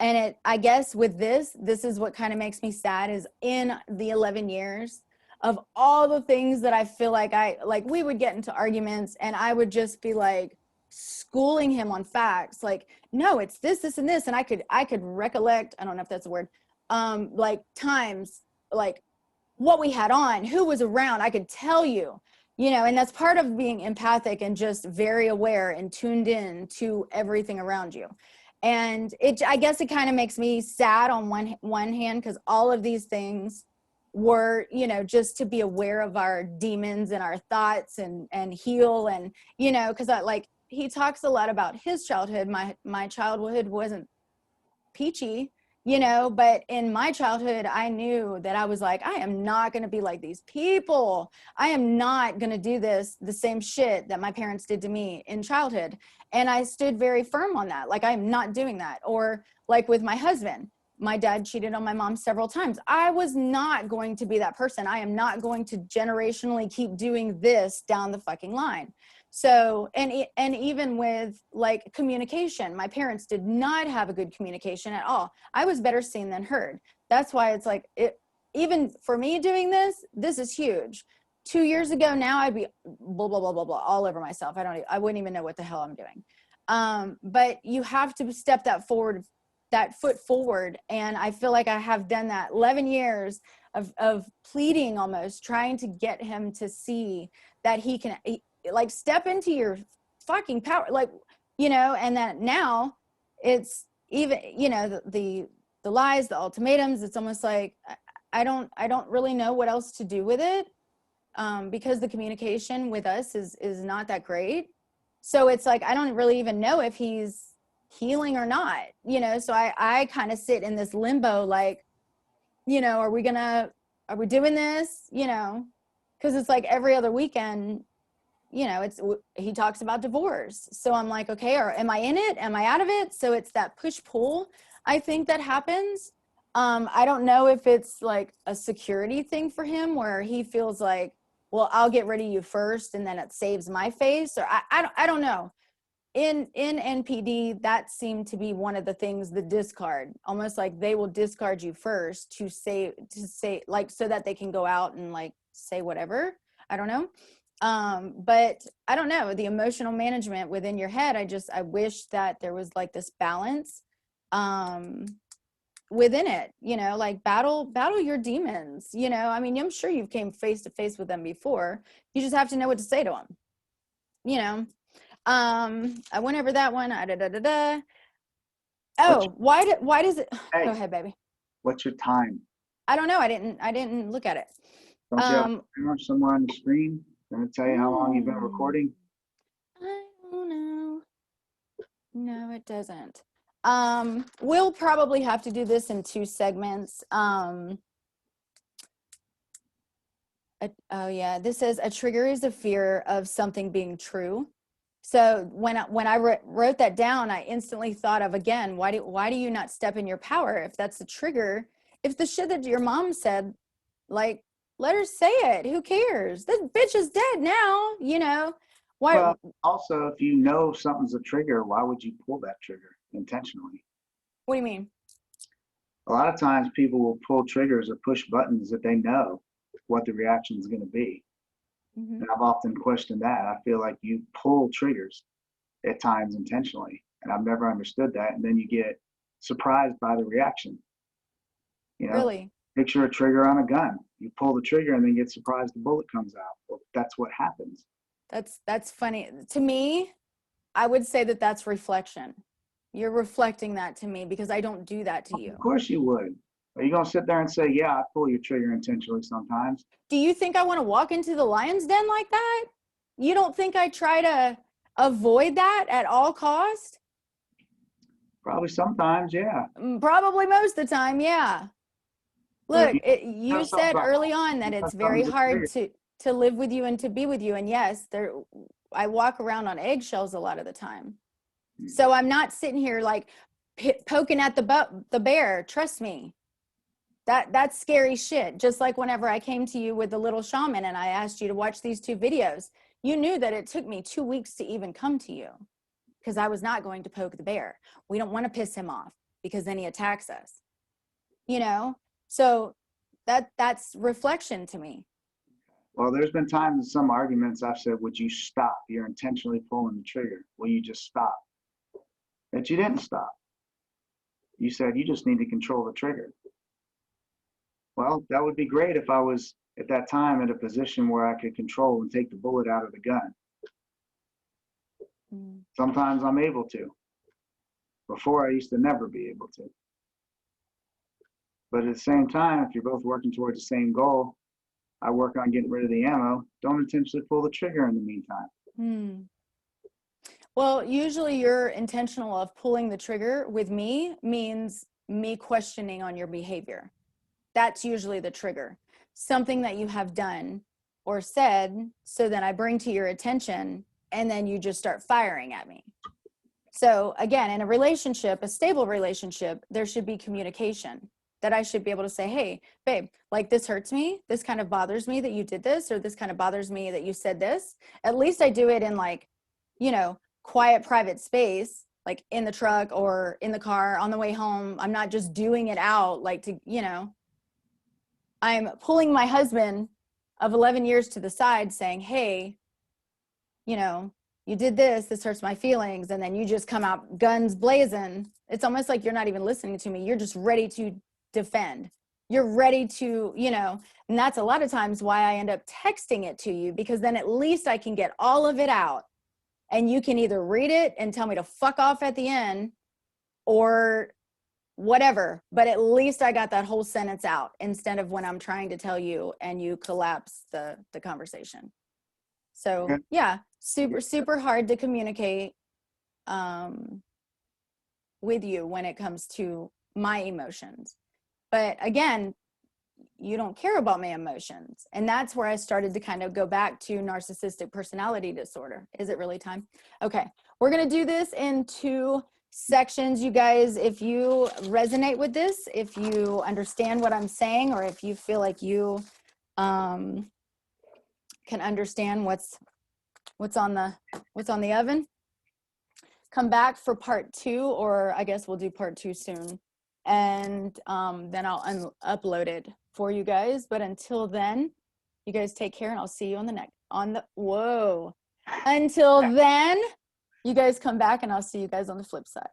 it, I guess with this is what kind of makes me sad, is in the 11 years of all the things that I feel like we would get into arguments and I would just be like schooling him on facts, like, no, it's this and this. And I could recollect, I don't know if that's a word, like times, like what we had on, who was around. I could tell you, you know, and that's part of being empathic and just very aware and tuned in to everything around you. And I guess it kind of makes me sad on one hand, because all of these things were, you know, just to be aware of our demons and our thoughts and heal. And, you know, because he talks a lot about his childhood. My childhood wasn't peachy, you know, but in my childhood, I knew that I was like, I am not going to be like these people. I am not going to do the same shit that my parents did to me in childhood. And I stood very firm on that. Like, I am not doing that. Or like with my husband, my dad cheated on my mom several times. I was not going to be that person. I am not going to generationally keep doing this down the fucking line. So, and even with like communication, my parents did not have a good communication at all. I was better seen than heard. That's why it's like, even for me doing this is huge. 2 years ago now, I'd be blah, blah, blah, blah, blah, all over myself. I wouldn't even know what the hell I'm doing. But you have to step that foot forward. And I feel like I have done that. 11 years of pleading, almost trying to get him to see that he can, like, step into your fucking power, like, you know. And that now it's even, you know, the lies, the ultimatums, it's almost like I don't really know what else to do with it, because the communication with us is not that great. So it's like I don't really even know if he's healing or not, you know. So I kind of sit in this limbo, like, you know, are we doing this, you know, because it's like every other weekend, you know, he talks about divorce. So I'm like, okay, or am I in it? Am I out of it? So it's that push pull, I think, that happens. I don't know if it's like a security thing for him where he feels like, well, I'll get rid of you first and then it saves my face, or I don't know. In NPD, that seemed to be one of the things, the discard, almost like they will discard you first to say like, so that they can go out and like say whatever. I don't know. But I don't know, the emotional management within your head. I wish that there was like this balance within it, you know, like battle your demons, you know. I mean, I'm sure you've came face to face with them before. You just have to know what to say to them, you know. I went over that one. Oh, why does it? Hey, go ahead, baby. what's your time? I don't know. I didn't look at it. Don't you have a timer somewhere on the screen? Going to tell you how long you've been recording? I don't know. No, it doesn't. We'll probably have to do this in 2 segments. Oh yeah, this says a trigger is a fear of something being true. So when I wrote that down, I instantly thought of, again, why do you not step in your power if that's the trigger? If the shit that your mom said, like, let her say it. Who cares? This bitch is dead now, you know. Why? Well, also, if you know something's a trigger, why would you pull that trigger intentionally? What do you mean? A lot of times people will pull triggers or push buttons that they know what the reaction is going to be. Mm-hmm. And I've often questioned that. I feel like you pull triggers at times intentionally, and I've never understood that. And then you get surprised by the reaction. You know, Really? picture a trigger on a gun. You pull the trigger and then get surprised the bullet comes out. Well, that's what happens. That's funny. To me, I would say that that's reflection. You're reflecting that to me because I don't do that to you. Of course you would. Are you gonna sit there and say, "Yeah, I pull your trigger intentionally sometimes"? Do you think I want to walk into the lion's den like that? You don't think I try to avoid that at all cost? Probably sometimes, yeah. Probably most of the time, yeah. But Look, you something's said off. early on that You know it's very something's a hard trigger. to live with you and to be with you. And yes, I walk around on eggshells a lot of the time. So I'm not sitting here like poking at the bear. Trust me, that's scary shit. Just like whenever I came to you with the little shaman and I asked you to watch these 2 videos, you knew that it took me 2 weeks to even come to you because I was not going to poke the bear. We don't want to piss him off because then he attacks us. You know, so that's reflection to me. Well, there's been times in some arguments I've said, "Would you stop? You're intentionally pulling the trigger. Will you just stop?" But you didn't stop. You said you just need to control the trigger. Well, that would be great if I was at that time in a position where I could control and take the bullet out of the gun. Mm. Sometimes I'm able to. Before, I used to never be able to. But at the same time, if you're both working towards the same goal, I work on getting rid of the ammo. Don't intentionally pull the trigger in the meantime. Hmm. Well, usually you're intentional of pulling the trigger with me means me questioning on your behavior. That's usually the trigger. Something that you have done or said, so then I bring to your attention and then you just start firing at me. So again, in a relationship, a stable relationship, there should be communication that I should be able to say, hey, babe, like this hurts me. This kind of bothers me that you did this, or this kind of bothers me that you said this. At least I do it in like, you know, quiet, private space, like in the truck or in the car on the way home. I'm not just doing it out like to, you know, I'm pulling my husband of 11 years to the side saying, hey, you know, you did this hurts my feelings. And then you just come out guns blazing. It's almost like you're not even listening to me. You're just ready to defend. You're ready to, you know, and that's a lot of times why I end up texting it to you, because then at least I can get all of it out and you can either read it and tell me to fuck off at the end or whatever, but at least I got that whole sentence out instead of when I'm trying to tell you and you collapse the conversation. So Okay. yeah, super hard to communicate with you when it comes to my emotions. But again, you don't care about my emotions. And that's where I started to kind of go back to narcissistic personality disorder. Is it really time? Okay, we're going to do this in 2 sections, you guys. If you resonate with this, if you understand what I'm saying, or if you feel like you can understand what's on the oven, come back for part 2, or I guess we'll do part 2 soon, and then I'll upload it for you guys. But until then, you guys take care, and I'll see you on the next whoa. Until then, you guys come back and I'll see you guys on the flip side.